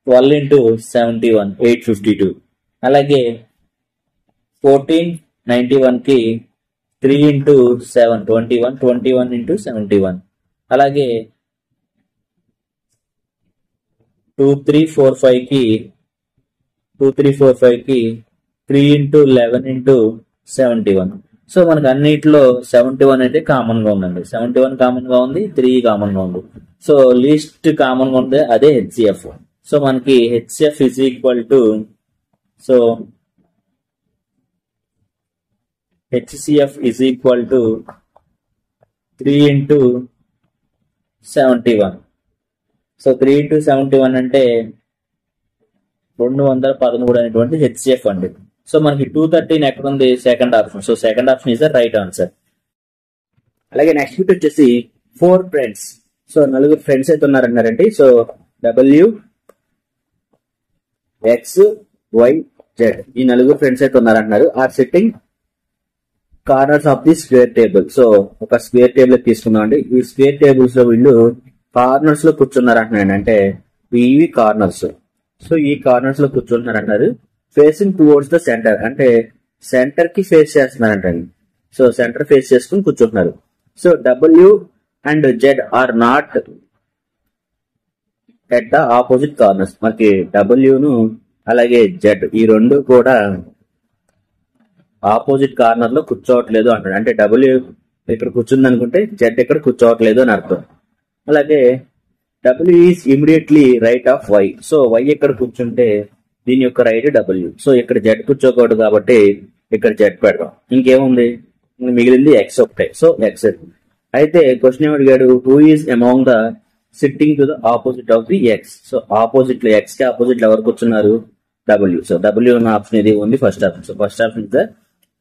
12 into 71 852. అలాగే 1491 కి 3 into 7 21 into 71. అలాగే 2345 కి 3 into 11 into 71. సో మనకు అన్నిటిలో 71 అయితే కామన్ గా ఉందండి. 71 కామన్ గా ఉంది, 3 కామన్ గా ఉంది. సో లీస్ట్ కామన్ గా ఉంది అదే హెచ్సిఎఫ్. సో మనకి HCF is equal to so HCF is equal to 3 into 71. So 3 into 71 అంటే 213 అనేటువంటి హెచ్సిఎఫ్ అండి. సో మనకి 213 ఎక్కడ ఉంది, second option. So second option is the right answer. అలాగే నెక్స్ట్ బిట్ వచ్చేసి 4 ఫ్రెండ్స్. సో 4 ఫ్రెండ్స్ అయితే ఉన్నారన్నారండి. So W X Y Z ఈ 4 ఫ్రెండ్స్ అయితే ఉన్నారంటున్నారు. Are sitting corners of the square table. So ఒక స్క్వేర్ టేబుల్ తీసుకున్నాం అండి. ఈ స్క్వేర్ టేబుల్స్ లో వీళ్ళు కార్నర్స్ లో కూర్చున్నారు అంటున్నాడు. అంటే ఇవి కార్నర్స్. సో ఈ కార్నర్స్ లో కూర్చుంటున్నారు అంటారు. ఫేసింగ్ టువర్డ్స్ ద సెంటర్, అంటే సెంటర్ కి ఫేస్ చేస్తున్నారంటండి. సో సెంటర్ ఫేస్ చేసుకుని కూర్చుంటున్నారు. So W and Z are not at the opposite corners. మనకి డబ్ల్యూను అలాగే జెడ్ ఈ రెండు కూడా ఆపోజిట్ కార్నర్ లో కూర్చోవట్లేదు అంటాడు. అంటే డబ్ల్యూ ఇక్కడ కూర్చుంది అనుకుంటే జెడ్ ఇక్కడ కూర్చోవట్లేదు అని అర్థం. అలాగే W is immediately right of Y. So Y ఇక్కడ కూర్చుంటే దీని యొక్క రైట్ డబ్ల్యూ. సో ఇక్కడ జెడ్ కూర్చోకూడదు కాబట్టి ఇక్కడ జెడ్ పెడదాం. ఇంకేముంది, మిగిలింది ఎక్స్ ఒకటే. So X. అయితే క్వశ్చన్ ఏమి అడిగాడు, who is among the sitting to the opposite of the X. So opposite లో ఎక్స్ కి ఆపోజిట్ లో ఎవరు కూర్చున్నారు, డబ్ల్యూ. సో డబ్ల్యూ ఉన్న ఆప్షన్ ఇది ఉంది first option. So first option is the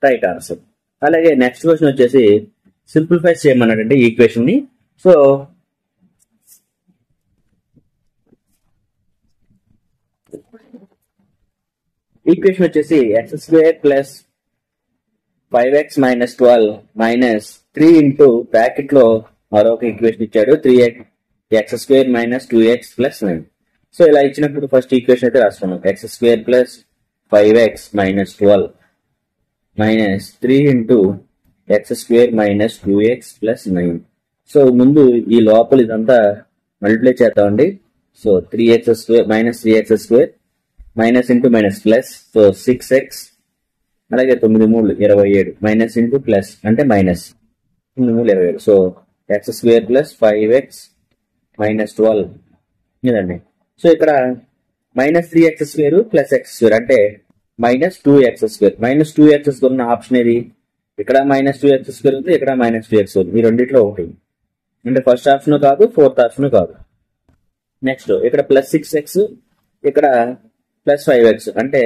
right answer. అలాగే నెక్స్ట్ క్వశ్చన్ వచ్చేసి సింప్లిఫై చేయమన్నాడంటే ఈ ఈక్వేషన్ ని. సో ఈక్వేషన్ వచ్చేసి X square plus 5x minus 12 minus 3 into bracket లో మరొక ఈక్వేషన్ ఇచ్చాడు 3x square minus 2x plus 9. So ఇలా ఇచ్చినప్పుడు ఫస్ట్ ఈక్వేషన్ అయితే రాసుకున్నాం. X square plus 5x minus 12 minus 3 into X square minus 2x plus 9. So ముందు ఈ లోపల ఇదంతా మల్టిప్లై చేద్దామండి. So 3x square minus 3x square minus into minus plus, so 6x అలాగే 9 3 27 మైనస్ ఇంటూ ప్లస్ అంటే minus 9 3 27. So X square plus 5x minus 12 ఇదండి. So ఇక్కడ minus 3x square plus x square అంటే minus 2x square. Minus 2x square ఉన్న option ఏది? ఇక్కడ minus 2x square ఉంది, ఇక్కడ మైనస్ 2x ఉంది. ఈ రెండిట్లో ఒకటి అంటే ఫస్ట్ ఆప్షన్ కాదు, ఫోర్త్ ఆప్షన్ కాదు. నెక్స్ట్ ఇక్కడ ప్లస్ 6x, ఇక్కడ ప్లస్ 5x అంటే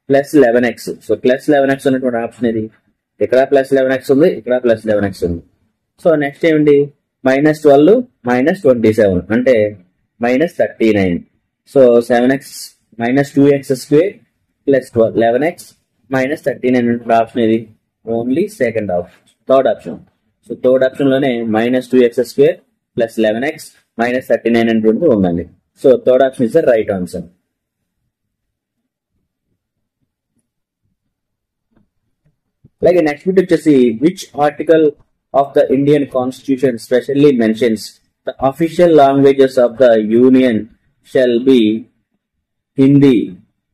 plus 11x. So plus 11x ఉన్నటువంటి ఆప్షన్ ఇది. ఇక్కడ ప్లస్ 11x ఉంది, ఇక్కడ ప్లస్ 11x ఉంది. సో నెక్స్ట్ ఏమిటి? మైనస్ 12 మైనస్ 27 అంటే minus 39. So 7x minus 2x square plus 11x minus 39 option ఇది. Only second option, third option. So third option లోనే minus 2x square plus 11x minus 39 అనేటువంటి ఉందండి. So third option is the right answer. అలాగే next bit వచ్చేసి which article of the Indian constitution specially mentions the official languages of the union shall B Hindi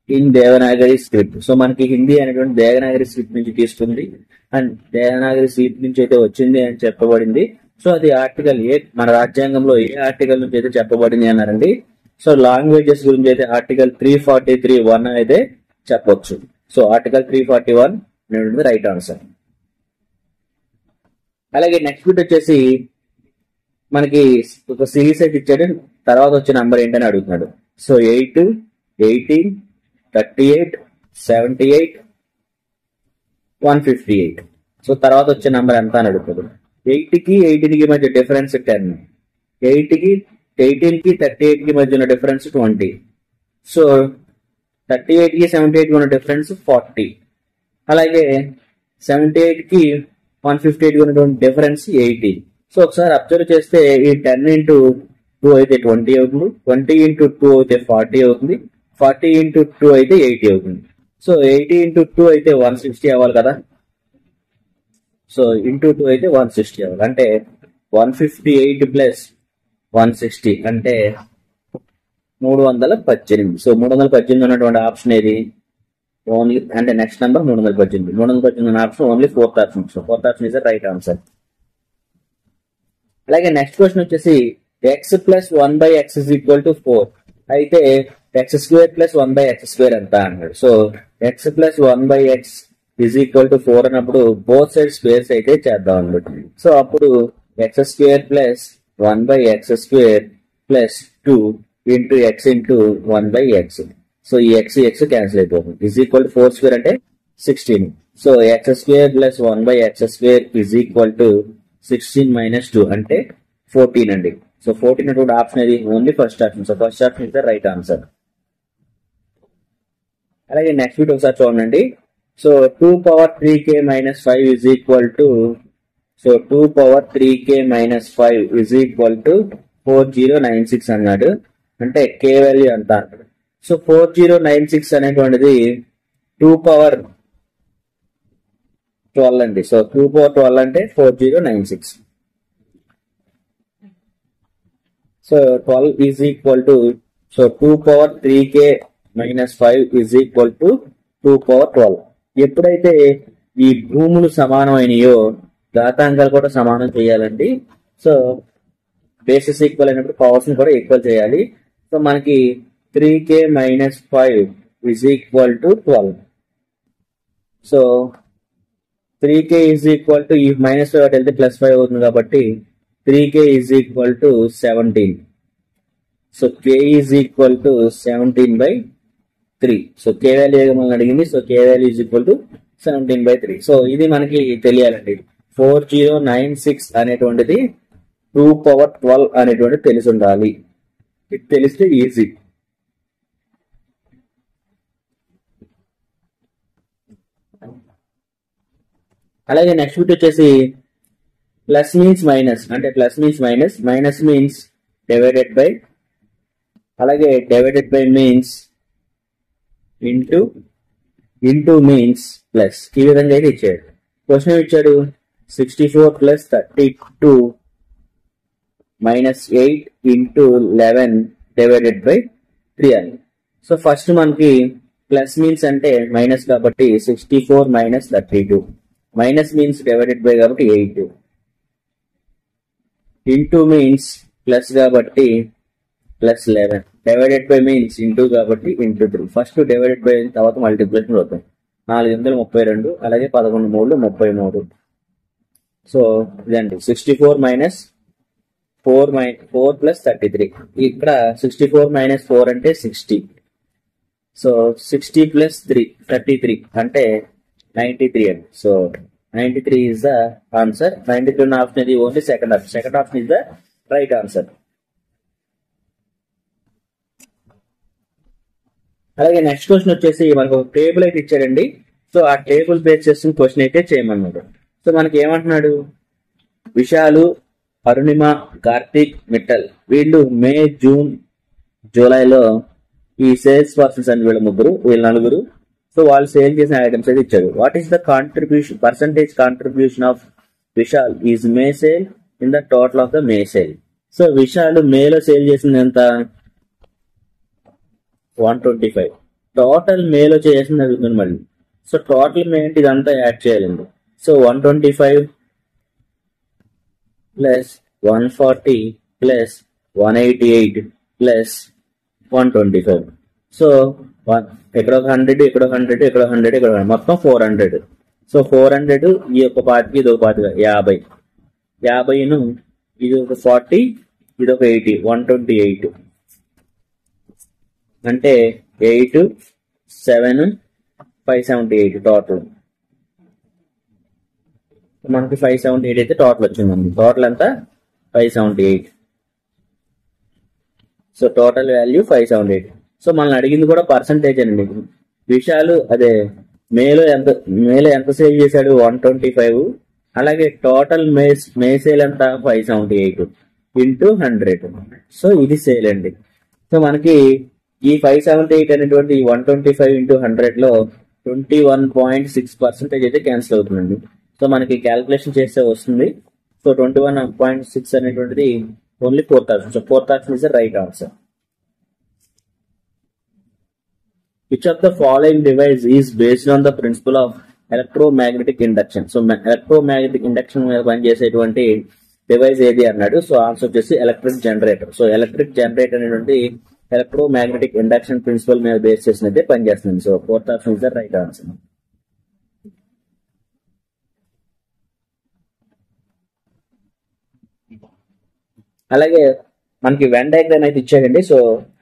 in Devanagari script. So మనకి హిందీ అనేటువంటి Devanagari script నుంచి తీసుకుంది and Devanagari script నుంచి అయితే వచ్చింది అని చెప్పబడింది. సో అది ఆర్టికల్ ఏ, మన రాజ్యాంగంలో ఏ ఆర్టికల్ నుంచి అయితే చెప్పబడింది అన్నారండి. సో లాంగ్వేజెస్ గురించి అయితే ఆర్టికల్ 343(1) అయితే చెప్పొచ్చు. So article 341 right answer. అలాగే నెక్స్ట్ బిట్ వచ్చేసి మనకి ఒక సిరీస్ అయితే ఇచ్చాడు, తర్వాత వచ్చే నంబర్ ఏంటని అడుగుతున్నాడు. సో 8, 18, 38, 78, 158. సో తర్వాత వచ్చే నంబర్ ఎంత అని అడుగుతాడు. 8 కి 18 కి మధ్య డిఫరెన్స్ 10, 8 కి 18 కి 38 కి మధ్య ఉన్న డిఫరెన్స్ 20. సో 38 కి 78 కి ఉన్న డిఫరెన్స్ 40. అలాగే 78 కి 158 ఉన్నటువంటి డిఫరెన్స్ 80. సో ఒకసారి అబ్జర్వ్ చేస్తే ఈ 10 ఇంటూ 2 అయితే 20 అవుతుంది, 20 ఇంటూ 2 అయితే 40 అవుతుంది, 40 ఇంటూ 2 అయితే 80 అవుతుంది. సో 80 ఇంటూ 2 అయితే 160 అవ్వాలి కదా. సో ఇంటూ 2 అయితే 160 అవ్వాలి. అంటే 158 ప్లస్ 160 అంటే 318. సో 318 ఉన్నటువంటి ఆప్షన్ ఏది? ఓన్లీ అంటే next number 318. 318 option only fourth option. So fourth option is the right answer. అలాగే నెక్స్ట్ క్వశ్చన్ వచ్చేసి X plus 1/x is equal to 4 అయితే X square plus 1/x square ఎంత అన్నాడు. So X plus 1/x is equal to 4 అన్నప్పుడు both side squares అయితే చేద్దాం అన్నమాట. So అప్పుడు X square plus 1/x square plus 2 into X into 1/x. So ఈ X X cancel అయిపోతుంది. ఇజ్ ఈక్వల్ టు 4 స్క్వేర్ అంటే 16. So X square plus 1/x square is equal to 16 minus 2 అంటే 14 అండి. So 14 అటువంటి ఆప్షన్ అది only first option. So first option is the right answer. అలాగే next video ఒకసారి చూడండి. So 2 power 3k minus 5 is equal to 2 power 3k minus 5 is equal to 4096 అన్నాడు. అంటే k value ఎంత అన్నాడు. సో 4096 అనేటువంటిది 2 పవర్ 12 అండి. సో 2 పవర్ 12 అంటే 4096. So 12 is equal to 2 power 3k minus 5 is equal to 2 power 12. ఎప్పుడైతే ఈ భూములు సమానమైనయో ఘాతాంకాలు కూడా సమానం చేయాలండి. సో బేసెస్ ఈక్వల్ అయినప్పుడు పవర్స్ ని కూడా ఈక్వల్ చేయాలి. సో మనకి 3k minus 5 is equal to 12. So 3k is equal to ఈ మైనస్ 5 వెళ్తే ప్లస్ 5 అవుతుంది కాబట్టి 3k is equal to 17. So k is equal to 17/3. So k value మనల్ని అడిగింది. So k value is equal to 17/3. So ఇది మనకి తెలియాలండి. 4096 అనేటువంటిది 2^12 అనేటువంటిది తెలిసి ఉండాలి. ఇది తెలిస్తే ఈజీ. అలాగే నెక్స్ట్ బిట్ వచ్చేసి ప్లస్ మీన్స్ మైనస్, అంటే plus means minus, minus means divided by, అలాగే divided by means into means plus, ఈ విధంగా అయితే ఇచ్చాడు. క్వశ్చన్ ఇచ్చాడు 64 + 32 -8 × 11 డివైడెడ్ బై 3 అని. సో ఫస్ట్ మనకి ప్లస్ మీన్స్ అంటే మైనస్ కాబట్టి 64 - 32, మైనస్ మీన్స్ డివైడెడ్ బై కాబట్టి 8, ఇంటూ మీన్స్ ప్లస్ కాబట్టి plus 11, divided by means into కాబట్టి ఇంటూ 3. ఫస్ట్ డివైడెడ్ బై తర్వాత మల్టిప్లికేషన్ అవుతాయి. 432, అలాగే 11 × 3 = 33. సో ఇదండి 64 - 4 + 33. ఇక్కడ 64 - 4 అంటే 60. సో 60 + 3 33 అంటే 93 అండి. So 93 is the answer. 93 ఉన్న ఆప్షన్ ఇది only second option. Second option is the right answer. అలాగే నెక్స్ట్ క్వశ్చన్ వచ్చేసి మనకు ఒక టేబుల్ అయితే ఇచ్చాడండి. సో ఆ టేబుల్ బేస్ చేసిన క్వశ్చన్ అయితే చేయమన్నాడు. సో మనకి ఏమంటున్నాడు, విశాలు, అరుణిమ, కార్తీక్, మిట్టల్ వీళ్ళు మే, జూన్, జూలైలో ఈ సేల్స్ పర్సన్స్ అని వీళ్ళ నలుగురు. సో వాళ్ళు సేల్ చేసిన ఐటమ్స్ అయితే ఇచ్చారు. What is the contribution, percentage contribution of Vishal is May sale in the total of the May sale. So Vishal మేలో సేల్ చేసింది ఎంత, 125. టోటల్ మేలో చేసింది అడుగుతుంది మళ్ళీ. సో టోటల్ మే అంటే ఇదంతా యాడ్ చేయాలండి. సో 125 + 140 + 188 + 125. సో ఇక్కడ ఒక 100, ఇక్కడ 100, ఇక్కడ 100, ఇక్కడ మొత్తం 400. సో 400 ఈ ఒక పార్టీకి ఇది ఒక పార్టీ 50, 50ను ఇది ఒక 40, ఇది ఒక 80, 128 అంటే 8, 7, 578 టోటల్. మనకి 578 అయితే టోటల్ వచ్చిందండి. టోటల్ అంతా 578. So total value 578. సో మనల్ని అడిగింది కూడా పర్సంటేజ్ అండి. విశాలు అదే మేలో ఎంత సేల్ చేశాడు, 125. అలాగే టోటల్ మే సేల్ ఎంత 578 × 100. సో ఇది సేల్ అండి. సో మనకి ఈ 578 అనేటువంటి 125 × 100 లో 21.6% అయితే క్యాన్సిల్ అవుతుందండి. సో మనకి క్యాల్కులేషన్ చేస్తే వస్తుంది. సో 21.6 అనేటువంటిది only 4th option. So 4th option is the right answer. Which of the following device is based on the principle of electromagnetic induction? So electromagnetic induction మీద పనిచేసేటువంటి డివైస్ ఏది అన్నాడు. So answer వచ్చేసి electric generator. So electric generator అనేటువంటి electromagnetic induction principal మీద base చేసినట్టే పనిచేస్తుంది. So 4th option is the right answer. అలాగే మనకి వెన్ డయాగ్రామ్ అయితే ఇచ్చాడండి. సో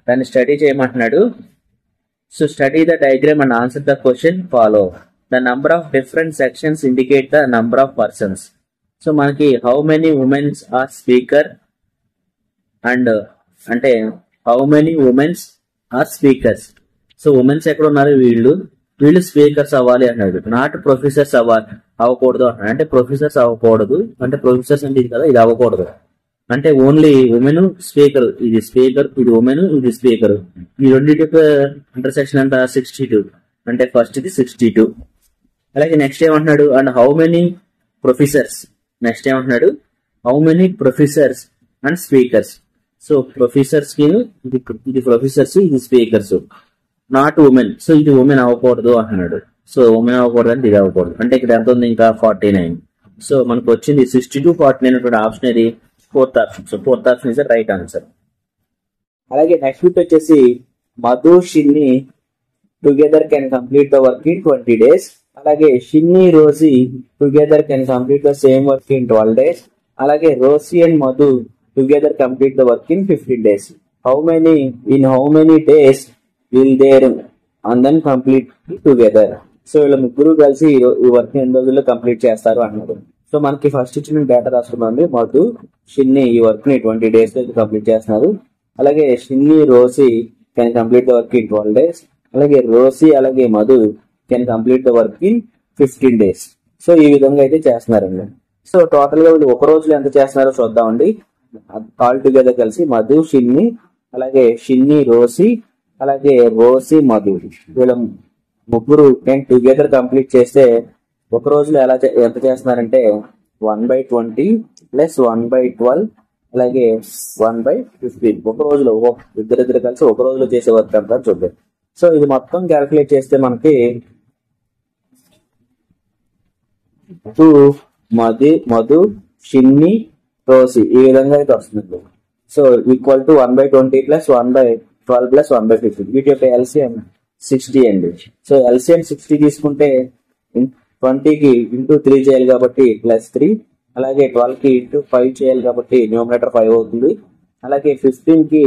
దాన్ని స్టడీ చేయమంటున్నాడు. So study the diagram and answer the question. Follow. The number of different sections indicate the number of persons. So మనకి how many women are speaker and అంటే how many women are speakers. So women's ఎక్కడ ఉన్నారు, వీళ్ళు speakers అవ్వాలి అన్నాడు. Not professors అవ్వకూడదు అన్నాడు. అంటే ప్రొఫెసర్స్ అవ్వకూడదు అంటే ప్రొఫెసర్స్ అంటే ఇది కదా, ఇది అవ్వకూడదు. అంటే ఓన్లీ ఉమెన్ స్పీకర్, ఇది స్పీకర్, ఇది ఉమెన్, ఇది స్పీకర్. ఈ రెండింటి ఇంటర్సెక్షన్ అంతా 62 అంటే ఫస్ట్ ఇది 62. అలాగే నెక్స్ట్ ఏమంటున్నాడు, and how many professors. Next ఏమంటున్నాడు, how many professors and speakers. So professors కి ఇది ప్రొఫెసర్స్, ఇది స్పీకర్స్, నాట్ ఉమెన్. సో ఇది ఉమెన్ అవ్వకూడదు అంటున్నాడు. సో ఉమెన్ అవ్వకూడదు అంటే ఇది అవ్వకూడదు. అంటే ఇక్కడ ఎంత ఉంది, ఇంకా 49. సో మనకు వచ్చింది 62, 49 అనేటువంటి ఆప్షన్ ఇది 4th option. So 4th option is the right answer. అలాగే నెక్స్ట్ బిట్ వచ్చేసి Madhu, Shinni together can complete the work in 20 days. అలాగే Shinni, Rosy together can complete the same work in 12 days. అలాగే Rosy and Madhu together complete the work in 15 days. How many days will there and then complete together. So వీళ్ళ ముగ్గురు కలిసి ఈ work ఎన్ని రోజుల్లో complete చేస్తారు అన్నారు. సో మనకి ఫస్ట్ ఇచ్చిన డేటా రాసుకున్నాండి. మధు, షిన్ని ఈ వర్క్ ని 20 days లో కంప్లీట్ చేస్తున్నారు. అలాగే Shinni, Rosy can complete the work in 12 days. అలాగే రోసి అలాగే Madhu can complete the work in 15 days. So ఈ విధంగా అయితే చేస్తున్నారండి. సో టోటల్ గా వీళ్ళు ఒక రోజులో ఎంత చేస్తున్నారో చూద్దామండి. ఆల్ టుగెదర్ కలిసి మధు, షిన్ని, అలాగే షిన్ని, రోసి, అలాగే రోసి, మధు వీళ్ళ ముగ్గురు కెన్ టుగెదర్ కంప్లీట్ చేస్తే ఒక రోజులో ఎంత చేస్తున్నారంటే 1/20 ప్లస్ 1/12 అలాగే 1/15 ఒక రోజులో ఇద్దరిద్దరు కలిసి ఒక రోజులో చేసే వర్క్ అంతా చూద్దాం. సో ఇది మొత్తం క్యాల్కులేట్ చేస్తే మనకి మధు, షిన్ని, రోసి ఈ విధంగా అయితే వస్తుంది. So equal to 1/20 plus 1/12 plus 1/15 వీటి యొక్క ఎల్సిఎం 60 అండి. సో ఎల్సిఎం 60 తీసుకుంటే 20కి ఇంటూ 3 చేయాలి కాబట్టి +3, అలాగే 12కి ఇంటూ 5 చేయాలి కాబట్టి న్యూమరేటర్ 5 అవుతుంది. అలాగే 15కి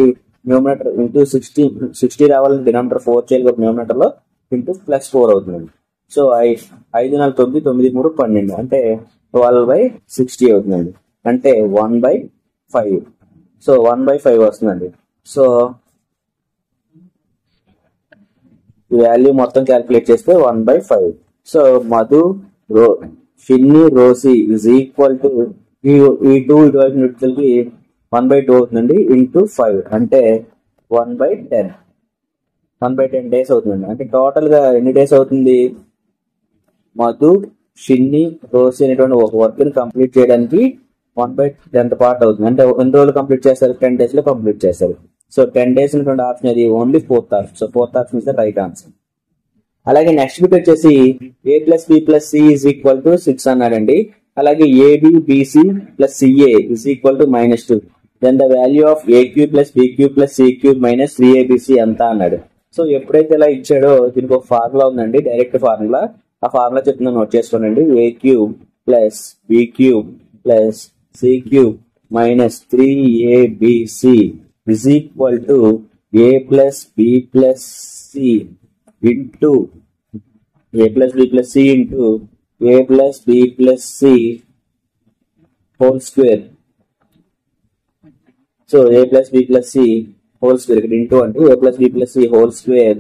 న్యూమరేటర్ ఇంటూ 60 రావాలని డినామినేటర్ 4 చేయాలి కాబట్టి న్యూమరేటర్ లో ఇంటూ +4 అవుతుంది. సో 5 4 9 9 3 12 అంటే 12/60 అవుతుందండి. అంటే 1/5. సో 1/5 వస్తుందండి. సో ఈ వాల్యూ మొత్తం క్యాల్కులేట్ చేస్తే 1/5. So Madhu, Shinni, Rosy is equal to ఈ 2 ఇటువైపు నిడుదలకి 1/2 అవుతుందండి ఇంటూ 5 అంటే 1/10. 1/10 days అవుతుందండి. అంటే టోటల్ గా ఎన్ని డేస్ అవుతుంది? మధు, షిన్ని, రోసి అనేటువంటి ఒక వర్క్ ని కంప్లీట్ చేయడానికి 1/10 పార్ట్ అవుతుంది. అంటే ఎన్ని రోజులు కంప్లీట్ చేస్తారు? 10 days లో కంప్లీట్ చేస్తారు. సో 10 days ఉన్నటువంటి ఆప్షన్ అది only 4th option. So 4th option is the right answer. అలాగే నెక్స్ట్ బిట్ వచ్చేసి a + b + c is equal to 6 అన్నాడండి. అలాగే ab bc + ca is equal to -2. Then the value of a³ + b³ + c³ - 3abc ఎంత అన్నాడు. So ఎప్పుడైతే ఇలా ఇచ్చాడో దీనికి ఒక ఫార్ములా ఉందండి, డైరెక్ట్ ఫార్ములా. ఆ ఫార్ములా చెప్తున్నా నోట్ చేసుకోండి. a³ + b³ + c³ - 3abc is equal to a + b + c into a plus b plus c into a plus b plus c whole square. So a plus b plus c whole square ఇక్కడ into అంటే a plus b plus c whole square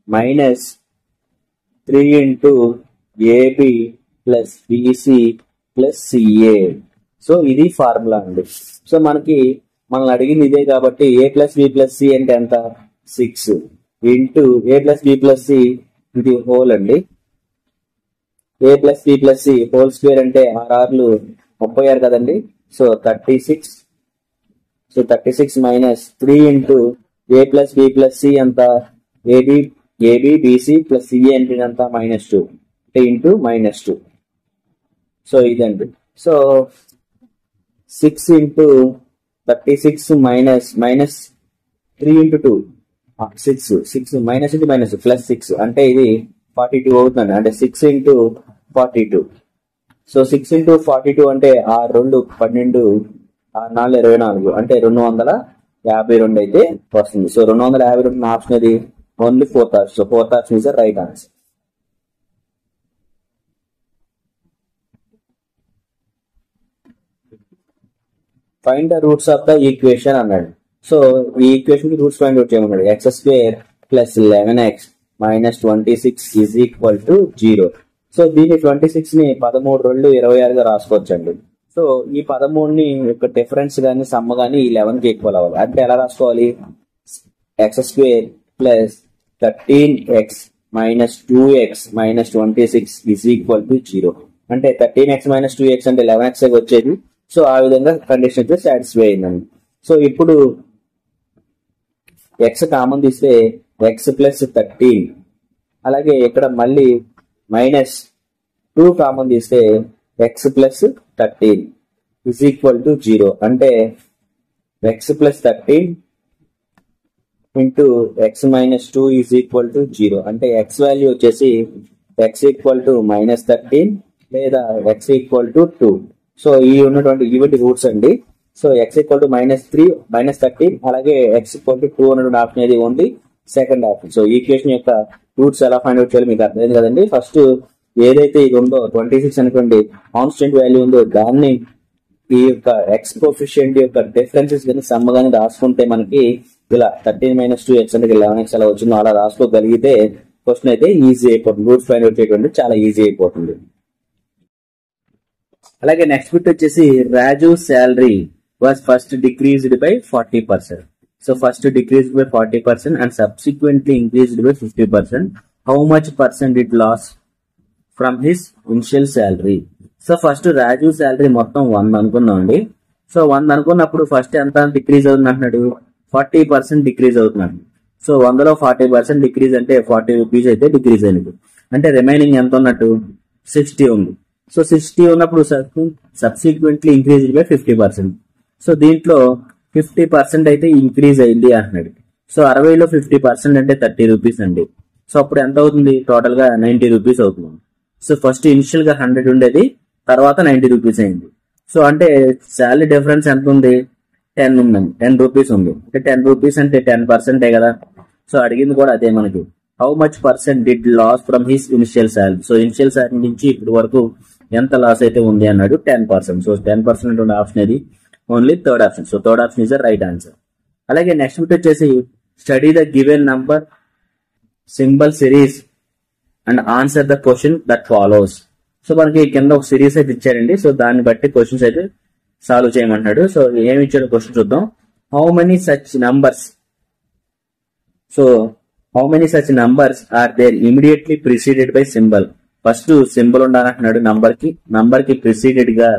minus 3 into ab plus bc plus ca. So ఇది formula అండి. So మనల్ని అడిగింది ఇదే కాబట్టి a plus b plus c అంటే ఎంత? 6 into a plus b plus c ఇది హోల్ అండి. a plus b plus c whole square అంటే 6 36 కదండి. So 36. So 36 minus 3 into a plus b plus c ఎంత? ab bc plus ca అంటే ఎంత? -2 into -2. So ఇదండి. So 6 into 36 minus 3 into 2 6 minus into minus +6 అంటే ఇది 42 అవుతుంది. అంటే 6 ఇంటూ 42. సో 6 ఇంటూ 42 అంటే 6 2 12 6 4 24 అంటే 252 అయితే వస్తుంది. సో 252 ఆప్షన్ అది only 4th option. So 4th option is the right answer. Find the roots of the equation అన్నాడు. సో ఈ ఈక్వేషన్ కి రూట్స్ ఫైండ్ అవుట్ చేయమన్నాడు. x² + 11x - 26 is equal to 0. So దీన్ని 26 ని 13 2 26 గా రాసుకోవచ్చండి. సో ఈ 13ని యొక్క డిఫరెన్స్ గానీ సమ్ గానీ ఈ 11 కి ఈక్వల్ అవ్వాలి. అంటే ఎలా రాసుకోవాలి? x² + 13x - 2x - 26 is equal to 0. అంటే 13x - 2x అంటే 11x వచ్చేది. సో ఆ విధంగా కండిషన్ అయితే సాటిస్ఫై అయిందండి. సో ఇప్పుడు x కామన్ తీస్తే x + 13, అలాగే ఇక్కడ మళ్ళీ -2 కామన్ తీస్తే x + 13 ఈజ్ ఈక్వల్ టు 0. అంటే x + 13 into x - 2 is equal to 0. అంటే x వాల్యూ వచ్చేసి x = -13 లేదా x = 2. సో ఈ ఉన్నటువంటి ఈవెంట్ రూట్స్ అండి. సో x = -3 -13 అలాగే x = 2 ఉన్నటువంటి ఆప్షన్ ఏది? Only second option. So equation యొక్క రూట్స్ ఎలా ఫైండ్ అవుట్ చేయాలి మీకు అర్థమైంది కదండి. ఫస్ట్ ఏదైతే ఇది ఉందో 26 అనుకోండి కాన్స్టెంట్ వాల్యూ ఉందో దాన్ని ఈ యొక్క ఎక్స్ కోఎఫిషియంట్ యొక్క డిఫరెన్సెస్ కానీ సమ్ గానీ రాసుకుంటే మనకి ఇలా 13 - 2x అంటే 11x అలా వచ్చిందో అలా రాసుకోగలిగితే క్వశ్చన్ అయితే ఈజీ అయిపోతుంది. రూట్ ఫైండ్ అవుట్ చేయడం చాలా ఈజీ అయిపోతుంది. అలాగే నెక్స్ట్ బిట్ వచ్చేసి Raju salary was first decreased by 40%. So first decreased by 40% and subsequently increased by 50%. How much percent it loss from his initial salary? So first Raju salary మొత్తం 100 అనుకున్నాం అండి. So 100 అనుకున్నప్పుడు first ఎంత డిక్రీజ్ అవుతుంది అంటున్నాడు, 40% డిక్రీజ్ అవుతున్నాడు. So 100లో 40% decrease అంటే 40 rupees అయితే డిక్రీజ్ అయినది. అంటే రిమైనింగ్ ఎంత ఉన్నట్టు 60 ఉంది. సో 60 ఉన్నప్పుడు సబ్సిక్వెంట్లీ ఇంక్రీజ్ బై 50%. సో దీంట్లో 50% అయితే ఇంక్రీజ్ అయింది అంటున్నాడు. సో 60లో 50% అంటే 30 రూపీస్ అండి. సో అప్పుడు ఎంత అవుతుంది, టోటల్ గా 90 రూపీస్ అవుతుంది. సో ఫస్ట్ ఇనిషియల్ గా 100 ఉండేది, తర్వాత 90 రూపీస్ అయింది. సో అంటే శాలరీ డిఫరెన్స్ ఎంత ఉంది, 10 ఉందండి, 10 రూపీస్ ఉంది. అంటే 10 రూపీస్ అంటే 10% కదా. సో అడిగింది కూడా అదే మనకి, how much percent did loss from his initial salary. So initial salary నుంచి ఇప్పటి వరకు ఎంత లాస్ అయితే ఉంది అన్నాడు, 10%. సో 10% ఉన్న ఆప్షన్ ఇది only third option. So third option is the right answer. అలాగే నెక్స్ట్ బిట్ వచ్చేసి study the given number symbol series and answer the question that follows. So మనకి కింద ఒక సిరీస్ అయితే ఇచ్చారండి. సో దాన్ని బట్టి క్వశ్చన్స్ అయితే సాల్వ్ చేయమంటాడు. సో ఏమి ఇచ్చాడో క్వశ్చన్ చూద్దాం. How many such numbers, so how many such numbers are there immediately preceded by symbol. First symbol ఉండాలంటున్నాడు, నంబర్ కి ప్రిసీడెడ్ గా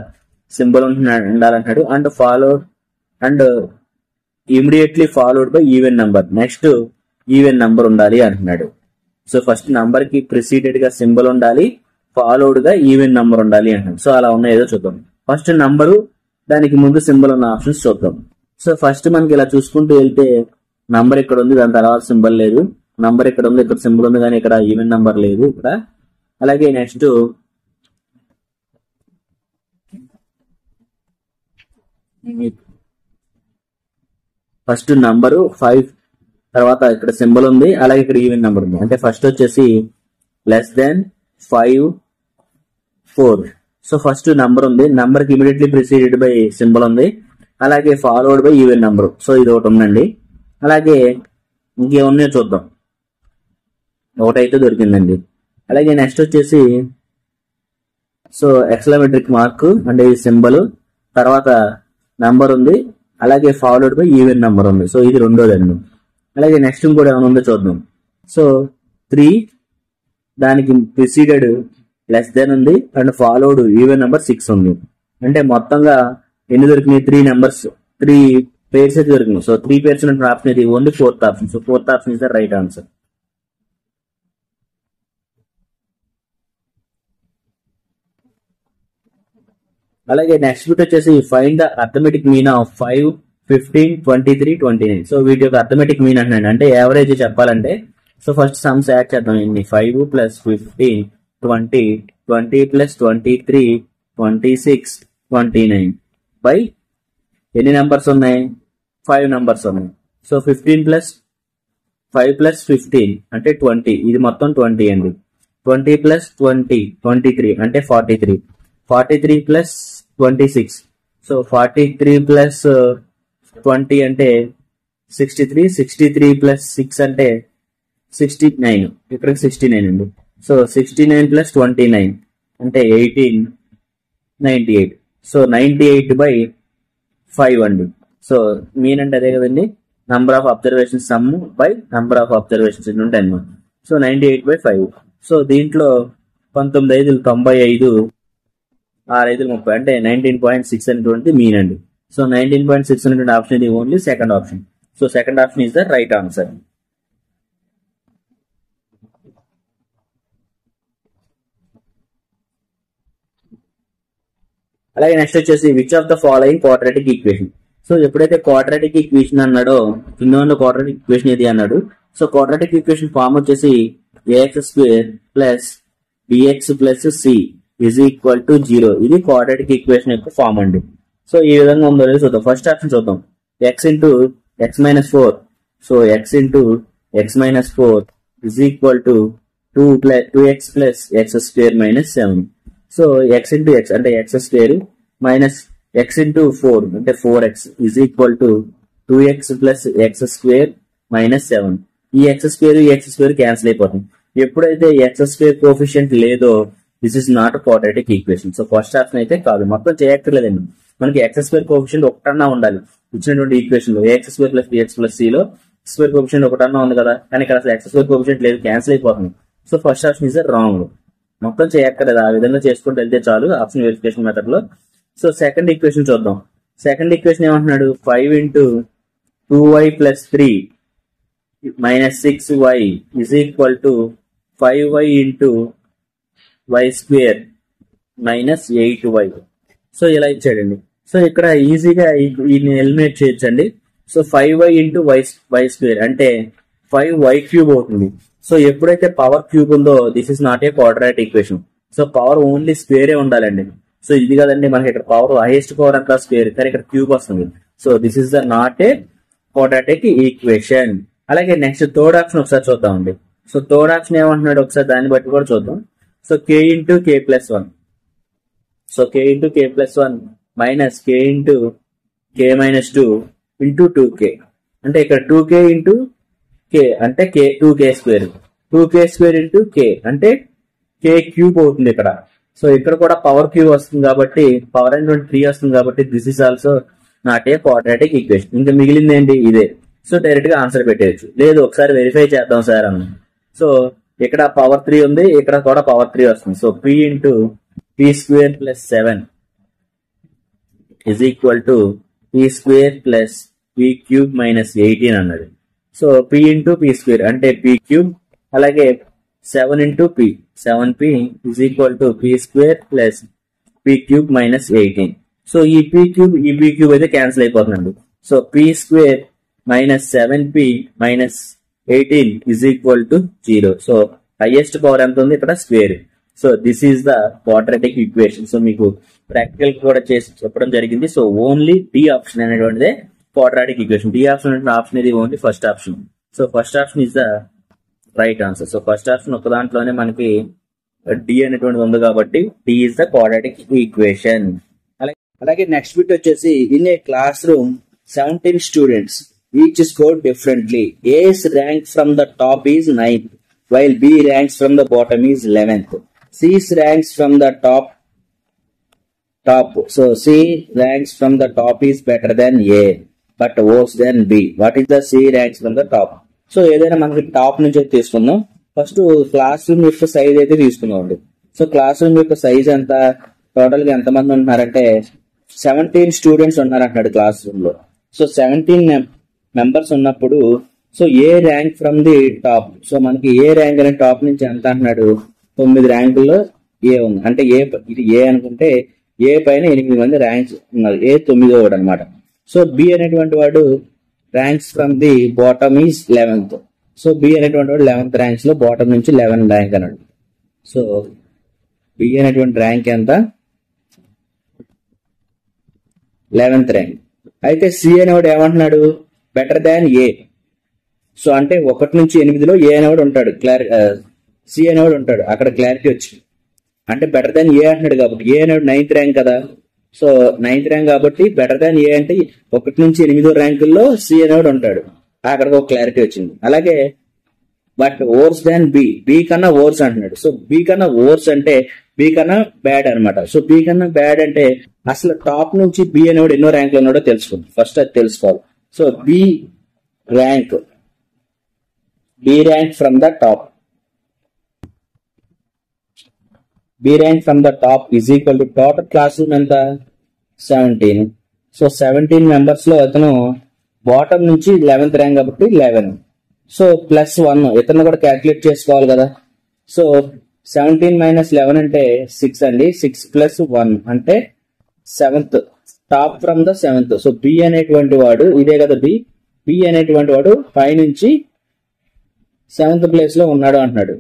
సింబల్ ఉండాలంటున్నాడు. And followed and immediately followed by even number. Next even number ఉండాలి అంటున్నాడు. So first number కి preceded గా symbol ఉండాలి, followed గా ఈవెన్ నంబర్ ఉండాలి అంటున్నాడు. సో అలా ఉన్న ఏదో చూద్దాం. ఫస్ట్ నంబరు, దానికి ముందు సింబల్ ఉన్న ఆప్షన్స్ చూద్దాం. సో ఫస్ట్ మనకి ఇలా చూసుకుంటూ వెళ్తే నంబర్ ఇక్కడ ఉంది, దాని తర్వాత సింబల్ లేదు. నంబర్ ఇక్కడ ఉంది, ఇక్కడ సింబల్ ఉంది, కానీ ఇక్కడ ఈవెన్ నంబర్ లేదు ఇక్కడ. అలాగే నెక్స్ట్ ఫస్ట్ నంబరు 5, తర్వాత ఇక్కడ సింబల్ ఉంది, అలాగే ఇక్కడ ఈవెన్ నంబర్ ఉంది. అంటే ఫస్ట్ వచ్చేసి less than 5 4. So first number ఉంది, నంబర్ కి ఇమీడియట్లీ ప్రిసీడెడ్ బై సింబల్ ఉంది, అలాగే followed by even number. So ఇది ఒకటి ఉందండి. అలాగే ఇంకేమున్నాయో చూద్దాం. ఒకటైతే దొరికిందండి. అలాగే నెక్స్ట్ వచ్చేసి సో ఎక్స్క్లమేటరీ మార్క్ అంటే ఈ సింబల్, తర్వాత నంబర్ ఉంది, అలాగే ఫాలోడ్ బై ఈవెన్ నంబర్ ఉంది. సో ఇది రెండోదండి. అలాగే నెక్స్ట్ కూడా ఏమైనా ఉందో చూద్దాం. సో 3, దానికి ప్రిసీడెడ్ లెస్ దెన్ ఉంది, అండ్ ఫాలోడ్ ఈవెన్ నంబర్ 6 ఉంది. అంటే మొత్తంగా ఎన్ని దొరికినాయి, 3 నంబర్స్, 3 పేర్స్ అయితే దొరికినాయి. సో 3 పేర్స్ ఉన్న ఆప్షన్ ఇది only fourth option. So fourth option is the right answer. అలాగే నెక్స్ట్ బిట్ వచ్చేసి find the arithmetic mean of 5, 15, 23, 29. So వీటి యొక్క అర్థమెటిక్ మీన్ అంటున్నాడు, అంటే యావరేజ్ చెప్పాలంటే. సో ఫస్ట్ సమ్స్ యాడ్ చేద్దాం. ఇన్ని 5 + 15, 20, 20 + 23, 26, 29 బై ఎన్ని నెంబర్స్ ఉన్నాయి, 5 నెంబర్స్ ఉన్నాయి. సో 15 + 5 + 15 అంటే 20, ఇది మొత్తం 20 అండి. 20 + 20 23 అంటే 43, 43 + 26. సో 43 + 20 అంటే 63, 63 + 6 అంటే 69, ఇక్కడికి 69 అండి. సో 69 + 29 అంటే 18, 98. సో 98/5 అండి. సో మీన్ అంటే అదే కదండి, number of observations sum by number of observations in ఉంటాయి అన్నమాట. సో 98/5. సో దీంట్లో 19 5 95, 6 5 30 అంటే 19.6 అనేటువంటి మీన్ అండి. సో 19.6 అనేటువంటి ఆప్షన్ ఇది only second option. So second option is the right answer. అలాగే నెక్స్ట్ వచ్చేసి which of the following quadratic equation. So ఎప్పుడైతే క్వాడ్రాటిక్ ఈక్వేషన్ అన్నాడో కింద క్వాడ్రాటిక్ ఈక్వేషన్ ఇది అన్నాడు. సో క్వాడ్రాటిక్ ఈక్వేషన్ ఫార్మ్ వచ్చేసి ax² + bx + c = 0. ఇది క్వాడ్రాటిక్ ఈక్వేషన్ యొక్క ఫార్మ్ అండి. సో ఈ విధంగా ఉందో లేదో చూద్దాం. ఫస్ట్ ఆప్షన్ చూద్దాం, x × x - 4. So x × x - 4 = 2x plus x square minus 7. So x into x అంటే x square minus x into 4 అంటే 4x is equal to 2x plus x square minus 7. ఈ x square cancel అయిపోతుంది. ఎప్పుడైతే x square coefficient లేదో this is not quadratic equation. So first option అయితే కాదు, మొత్తం చేయక్కర్లేదండి. మనకి x square కోఎఫిషియంట్ ఒకటన్నా ఉండాలి ఇచ్చినటువంటి ఈక్వేషన్ లో. ax square plus bx plus c లో స్క్వేర్ కోఎఫిషియంట్ ఒకటన్నా ఉంది కదా, కానీ ఇక్కడ అసలు x square కోఎఫిషియంట్ లేదు, క్యాన్సిల్ అయిపోతుంది. So first option is wrong. మొత్తం చేయక్కర్లేదు, ఆ విధంగా చేసుకుంటూ వెళ్తే చాలు ఆప్షన్ వెరిఫికేషన్ మెథడ్ లో. సో సెకండ్ ఈక్వేషన్ చూద్దాం. సెకండ్ ఈక్వేషన్ ఏమంటున్నాడు, 5 into 2y plus 3 minus 6y is equal to 5y into y square minus 8y. So ఇలా ఇచ్చాడండి. సో ఇక్కడ ఈజీగా వీటిని ఎలిమినేట్ చేయొచ్చండి. So 5y into y square అంటే 5y cube అవుతుంది. సో ఎప్పుడైతే పవర్ క్యూబ్ ఉందో this is not a quadratic equation. So power only స్క్వేరే ఉండాలండి. సో ఇది కదండి మనకి ఇక్కడ పవర్ హైయెస్ట్ పవర్ అంతా స్క్వేర్, కానీ ఇక్కడ క్యూబ్ వస్తుంది. So this is the not a quadratic equation. అలాగే నెక్స్ట్ థర్డ్ ఆప్షన్ ఒకసారి చూద్దామండి. సో థర్డ్ ఆప్షన్ ఏమంటున్నాడు ఒకసారి దాన్ని బట్టి కూడా చూద్దాం. So k into k plus 1. So k into k plus 1 minus k into k minus 2 into 2k. అంటే ఇక్కడ 2k into k అంటే 2k square. 2k square into k అంటే k క్యూబ్ అవుతుంది ఇక్కడ. సో ఇక్కడ కూడా పవర్ క్యూబ్ వస్తుంది కాబట్టి పవర్ అంటే 3 వస్తుంది కాబట్టి this is also not a quadratic equation. ఇంకా మిగిలింది ఏంటి, ఇదే. సో డైరెక్ట్ గా ఆన్సర్ పెట్టేయచ్చు. లేదు ఒకసారి వెరిఫై చేద్దాం సార్ అన్న. సో ఇక్కడ పవర్ 3 ఉంది, ఇక్కడ కూడా పవర్ 3 వస్తుంది. So p into p square plus 7 is equal to p square plus p cube minus 18 అన్నది. So p into p square అంటే p cube, అలాగే 7 into p 7p is equal to p square plus p cube minus 18. So ఈ p cube అయితే cancel అయిపోతుందండి. So p square minus 7p minus 18 is equal to 0. So highest power ఎంత ఉంది ఇక్కడ, square. So this is the quadratic equation. So మీకు practical కూడా చేసి చెప్పడం జరిగింది. సో ఓన్లీ డి ఆప్షన్ అనేటువంటిదే క్వాడ్రాటిక్ ఈక్వేషన్. డి ఆప్షన్ ఇది only first option. So first option is the right answer. So first option ఒక దాంట్లోనే మనకి డి అనేటువంటిది ఉంది కాబట్టి D is the quadratic equation. అలాగే నెక్స్ట్ బిట్ వచ్చేసి, in a classroom 17 students each score differently. A's rank from the top is 9th while B ranks from the bottom is 11th. C's ranks from the top. So C ranks from the top is better than A but worse than B. What is the C ranks from the top? So ఏదైనా మనకి top నుంచి అయితే తీసుకుందాం. First class room యొక్క size అయితే తీసుకుందాం అండి. So class room యొక్క సైజ్ ఎంత, టోటల్ గా ఎంత మంది ఉంటున్నారంటే 17 స్టూడెంట్స్ ఉన్నారంటున్నాడు క్లాస్ రూమ్ లో. సో 17 మెంబర్స్ ఉన్నప్పుడు so A rank from the top. So మనకి ఏ ర్యాంక్ అనే టాప్ నుంచి ఎంత అంటున్నాడు, 9 ర్యాంకుల్లో ఏ ఉంది. అంటే ఇది ఏ అనుకుంటే ఏ పైన 8 మంది ర్యాంక్స్ ఉన్నారు, ఏ 9వ వాడు అనమాట. సో బి అనేటువంటి వాడు ranks from the bottom is 11th. So B అనేటువంటి వాడు 11th ర్యాంక్స్ లో బాటమ్ నుంచి 11 ర్యాంక్ అన్నాడు. సో బి అనేటువంటి ర్యాంక్ ఎంత, 11th ర్యాంక్. అయితే సి అనేవాడు ఏమంటున్నాడు, బెటర్ దాన్ ఏ. సో అంటే 1 నుంచి 8లో ఏ అనేవాడు ఉంటాడు, సి అనేవాడు ఉంటాడు. అక్కడ క్లారిటీ వచ్చింది. అంటే బెటర్ దాన్ ఏ అంటున్నాడు కాబట్టి ఏ అనేవాడు 9th ర్యాంక్ కదా. సో 9th ర్యాంక్ కాబట్టి బెటర్ దాన్ ఏ అంటే 1 నుంచి 8వ ర్యాంకుల్లో సి అనేవాడు ఉంటాడు. అక్కడికి ఒక క్లారిటీ వచ్చింది. అలాగే but worse than B, B కన్నా వర్స్ అంటున్నాడు. సో బి కన్నా వర్స్ అంటే బి కన్నా బ్యాడ్ అనమాట. సో బి కన్నా బ్యాడ్ అంటే అసలు టాప్ నుంచి బి అనేవాడు ఎన్నో ర్యాంకులు ఉన్నాడో తెలుసుకుంది. ఫస్ట్ అది తెలుసుకోవాలి. So B rank from the top, B rank from the top is equal to total class room ఎంత, 17. సో 17 మెంబర్స్ లో అతను బాటమ్ నుంచి 11th ర్యాంక్ కాబట్టి 11. సో ప్లస్ 1 ఇతను కూడా క్యాల్కులేట్ చేసుకోవాలి కదా. సో 17 మైనస్ 11 అంటే 6 అండి. 6 ప్లస్ 1 అంటే 7th, top from the 7th. So B అనేటువంటి వాడు ఇదే కదా, బి అనేటువంటి వాడు పైనుంచి 7th ప్లేస్ లో ఉన్నాడు అంటున్నాడు.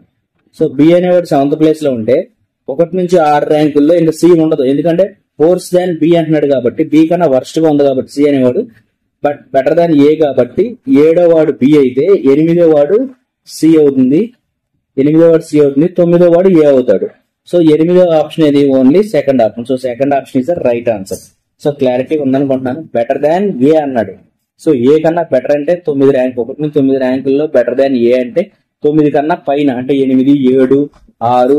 సో బి అనేవాడు 7th ప్లేస్ లో ఉంటే 1 నుంచి 6 ర్యాంకుల్లో ఇంకా సి ఉండదు. ఎందుకంటే ఫోర్స్ దాన్ బి అంటున్నాడు కాబట్టి, బి కన్నా వర్స్ట్ గా ఉంది కాబట్టి సి అనేవాడు, బట్ బెటర్ దాన్ ఏ కాబట్టి 7వ వాడు బి అయితే 8వ వాడు సి అవుతుంది. 8వ వాడు సి అవుతుంది, 9వ వాడు ఏ అవుతాడు. సో 8వ ఆప్షన్ ఏది? Only second option. So second option is the right answer. So clarity ఉందనుకుంటున్నాను. బెటర్ దాన్ ఏ అన్నాడు. సో ఏ కన్నా బెటర్ అంటే 9 ర్యాంక్, 1 నుంచి 9 ర్యాంకుల్లో బెటర్ దాన్ ఏ అంటే 9 కన్నా పైన అంటే 8, 7, 6,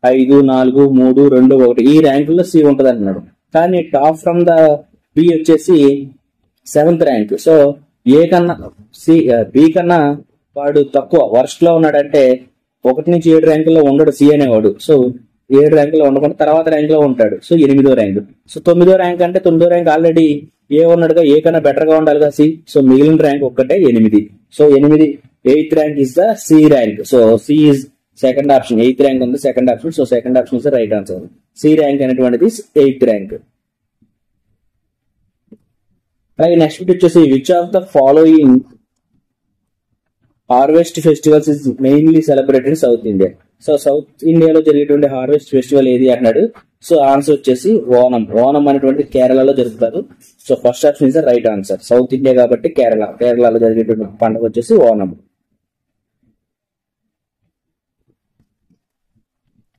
5, 4, 3, 2, 1 ఈ ర్యాంకుల్లో సి ఉంటుంది అన్నాడు. కానీ టాప్ ఫ్రమ్ ద బి వచ్చేసి 7th ర్యాంక్. సో ఏ కన్నా బి కన్నా వాడు తక్కువ వర్స్ట్ లో ఉన్నాడంటే 1 నుంచి 7 ర్యాంకుల్లో ఉండడు సి అనేవాడు. సో 7 ర్యాంకులో ఉండకుండా తర్వాత ర్యాంక్ లో ఉంటాడు. సో 8వ ర్యాంక్. సో 9వ ర్యాంక్ అంటే 9వ ర్యాంక్ ఆల్రెడీ ఏ ఉన్నాడుగా, ఏ కన్నా బెటర్ గా ఉండాలిగా సి. సో మిగిలిన ర్యాంక్ ఒక్కటే 8. So 8th rank is the C rank. So C is second option. 8th rank ఉంది second option. So second option is the right answer. C rank అనేటువంటిది 8th rank. అలాగే next వచ్చేసి which of the following harvest festivals is mainly celebrated in south India. So south ఇండియాలో జరిగేటువంటి harvest festival ఏది అన్నాడు. So answer వచ్చేసి ఓనం. ఓనం అనేటువంటి కేరళలో జరుపుతారు. So first option is the right answer. South India కాబట్టి కేరళలో జరిగేటువంటి పండుగ వచ్చేసి ఓనం.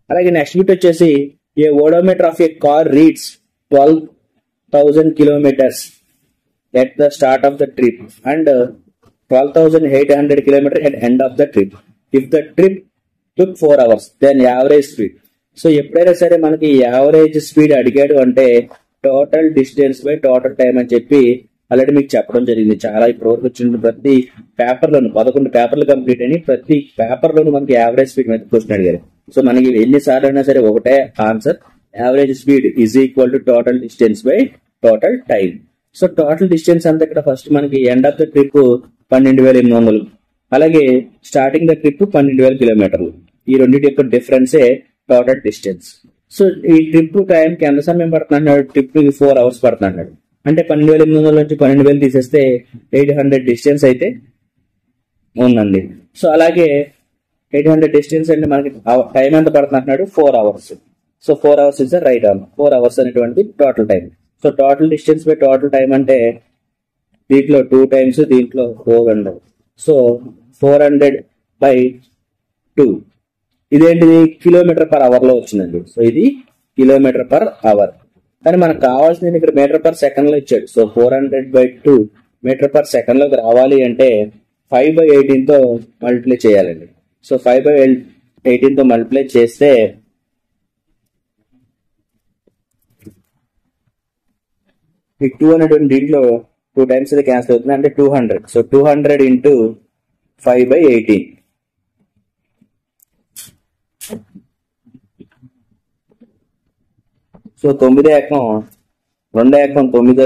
అలాగే నెక్స్ట్ బిట్ వచ్చేసి a odometer of a car reads 12,000 kilometers at the start of the trip and 12,800 kilometers at end of the trip. If the trip took 4 hours, then average speed. So ఎప్పుడైనా సరే మనకి average speed అడిగాడు అంటే total distance by total time అని చెప్పి already మీకు చెప్పడం జరిగింది. చాలా ఇప్పటివరకు వచ్చిన ప్రతి పేపర్లోను 11 పేపర్లు కంప్లీట్ అని ప్రతి పేపర్లోను మనకి యావరేజ్ స్పీడ్ మీద క్వశ్చన్ అడిగారు. సో మనకి ఎన్నిసార్లు అయినా సరే ఒకటే answer, average speed is equal to total distance by total time. So total distance అంతా ఇక్కడ ఫస్ట్ మనకి ఎండ్ ఆఫ్ ద ట్రిప్ 12,800, అలాగే స్టార్టింగ్ ద ట్రిప్ 12,000 kilometers. ఈ రెండింటి యొక్క డిఫరెన్సే టోటల్ డిస్టెన్స్. సో ఈ ట్రిప్ టైంకి ఎంత సమయం పడుతున్నాడు? ట్రిప్ 4 hours పడుతున్నాడు. అంటే 12,800 నుంచి 12,000 తీసేస్తే 800 డిస్టెన్స్ అయితే ఉందండి. సో అలాగే 800 డిస్టెన్స్ అంటే మనకి టైం ఎంత పడుతున్నాడు? 4 hours. So 4 hours is the right answer. 4 hours అనేటువంటి total time. So total distance by total time అంటే దీంట్లో 2 times, దీంట్లో 400. సో 400/2 ఇదేంటిది? కిలోమీటర్ పర్ అవర్ లో వచ్చిందండి. సో ఇది కిలోమీటర్ పర్ అవర్. కానీ మనకు కావాల్సింది ఇక్కడ మీటర్ పర్ సెకండ్ లో ఇచ్చాడు. సో 400/2 మీటర్ పర్ సెకండ్ లోకి రావాలి అంటే 5/18 తో మల్టిప్లై చేయాలండి. సో 5/18 తో మల్టిప్లై చేస్తే ఈ 2 అనేటువంటి దీంట్లో 2 times ఇది క్యాన్సిల్ అవుతుంది అంటే 200. So 200 into 5/18. సో 9 ఏకం 2 ఏకం 9,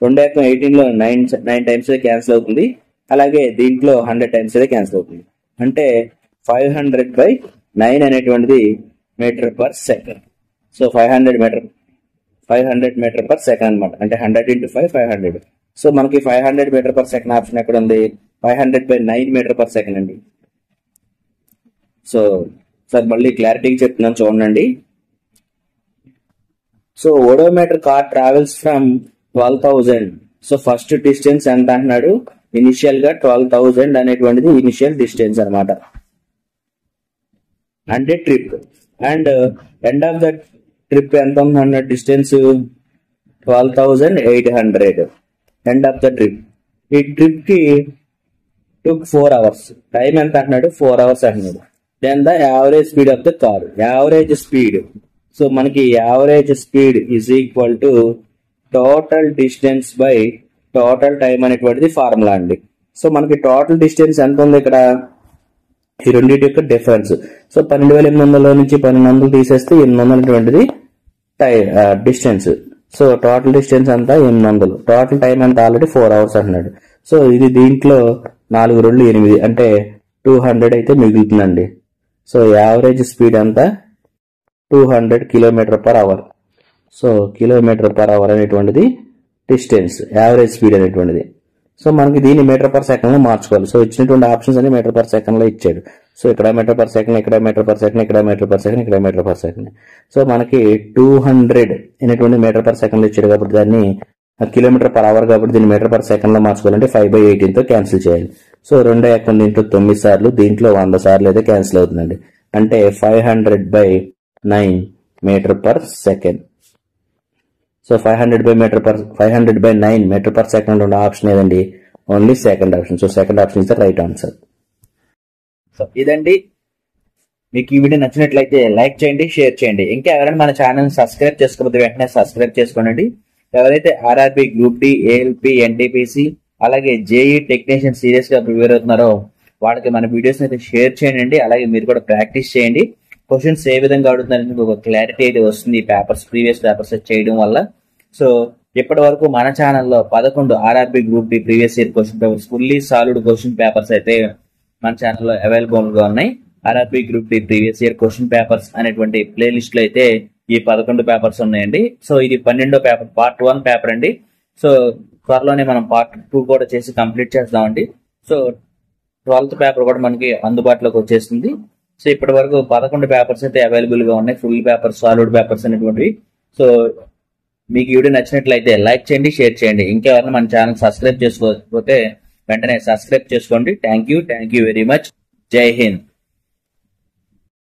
2 ఏకం 18 లో 9 times క్యాన్సిల్ అవుతుంది. అలాగే దీంట్లో 100 times క్యాన్సిల్ అవుతుంది. అంటే 500/9 అనేటువంటిది metre per second. So 500 metre per second అనమాట. అంటే 100 into 5 500. సో మనకి 500 మీటర్ పర్ సెకండ్ ఆప్షన్ ఎక్కడ ఉంది? 500/9 మీటర్ పర్ సెకండ్ అండి. సో సార్ మళ్ళీ క్లారిటీగా చెప్తున్నాను చూడండి. So odometer car travels from 12,000. So first distance ఎంత అంటున్నాడు? ఇనిషియల్ గా 12,000 అనేటువంటిది ఇనిషియల్ డిస్టెన్స్ అనమాట, అంటే trip. And end of the trip ఎంత ఉందన్న distance 12,800 end of the trip. ఈ ట్రిప్ కి టుక్ 4 hours. టైం ఎంత అంటున్నాడు? 4 hours అంటున్నాడు. Then the average speed of the car. Average speed. So మనకి average speed is equal to total distance by total time అనేటువంటిది formula అండి. సో మనకి టోటల్ డిస్టెన్స్ ఎంత ఉంది ఇక్కడ? ఈ రెండింటి యొక్క డిఫరెన్స్. సో 12,800 నుంచి 1,200 తీసేస్తే 800 అనేటువంటిది డిస్టెన్స్. సో టోటల్ డిస్టెన్స్ అంతా 800. టోటల్ టైం అంతా ఆల్రెడీ 4 hours అంటున్నాడు. సో ఇది దీంట్లో 4 2 8 అంటే 200 అయితే మిగులుతుందండి. సో యావరేజ్ స్పీడ్ అంతా 200 km/h. సో km/h అనేటువంటిది డిస్టెన్స్, యావరేజ్ స్పీడ్ అనేటువంటిది. సో మనకి దీన్ని మీటర్ పర్ సెకండ్ లో మార్చుకోవాలి. సో ఇచ్చినటువంటి ఆప్షన్స్ అన్ని మీటర్ పర్ సెకండ్ లో ఇచ్చాడు. సో ఇక్కడ మీటర్ పర్ సెకండ్, ఇక్కడ మీటర్ పర్ సెకండ్, ఇక్కడ మీటర్ పర్ సెకండ్, ఇక్కడ మీటర్ పర్ సెకండ్. సో మనకి 200 అనేటువంటి మీటర్ పర్ సెకండ్ లో ఇచ్చాడు కాబట్టి దాన్ని కిలోమీటర్ పర్ అవర్ కాబట్టి దీన్ని మీటర్ పర్ సెకండ్ లో మార్చుకోవాలంటే 5/18 తో క్యాన్సిల్ చేయాలి. సో 2 ఎక్కడ ఇంటూ 9 సార్లు, దీంట్లో 100 సార్లు అయితే క్యాన్సిల్ అవుతుందండి. అంటే 500/9 metre per second. So 500/9 metre per second ఉన్న ఆప్షన్ ఏదండి? Only second option. So second option is the right answer. So ఇదండి. మీకు ఈ వీడియో నచ్చినట్లయితే లైక్ చేయండి, షేర్ చేయండి. ఇంకా ఎవరైనా మన ఛానల్ సబ్స్క్రైబ్ చేసుకోకపోతే వెంటనే సబ్స్క్రైబ్ చేసుకోండి. ఎవరైతే RRB, group D, ALP, NTPC అలాగే జేఈ టెక్నీషియన్ సీరియస్ గా ప్రిపేర్ అవుతున్నారో వాళ్ళకి మన వీడియోస్ అయితే షేర్ చేయండి. అలాగే మీరు కూడా ప్రాక్టీస్ చేయండి. క్వశ్చన్స్ ఏ విధంగా అడుగుతున్నారని ఒక క్లారిటీ అయితే వస్తుంది ఈ పేపర్స్, ప్రీవియస్ పేపర్స్ చేయడం వల్ల. సో ఇప్పటి వరకు మన ఛానల్లో 11 RRB, group D previous year question papers, fully solved question papers అయితే మన ఛానల్లో అవైలబుల్ గా ఉన్నాయి. RRB, group D previous year question papers అనేటువంటి ప్లేలిస్ట్ లో అయితే ఈ 11 పేపర్స్ ఉన్నాయండి. సో ఇది 12వ పేపర్, పార్ట్ 1 పేపర్ అండి. సో త్వరలోనే మనం పార్ట్ 2 కూడా చేసి కంప్లీట్ చేస్తామండి. సో 12th పేపర్ కూడా మనకి అందుబాటులోకి వచ్చేసింది. సో ఇప్పటి వరకు 11 పేపర్స్ అయితే అవైలబుల్ గా ఉన్నాయి, ఫుల్ పేపర్స్, సాలిడ్ పేపర్స్ అనేటువంటివి. సో మీకు ఈ వీడియో నచ్చినట్లయితే లైక్ చేయండి, షేర్ చేయండి. ఇంకెవరైనా మన ఛానల్ సబ్స్క్రైబ్ చేసుకోకపోతే వెంటనే సబ్స్క్రైబ్ చేసుకోండి. Thank you very much. జై హింద్.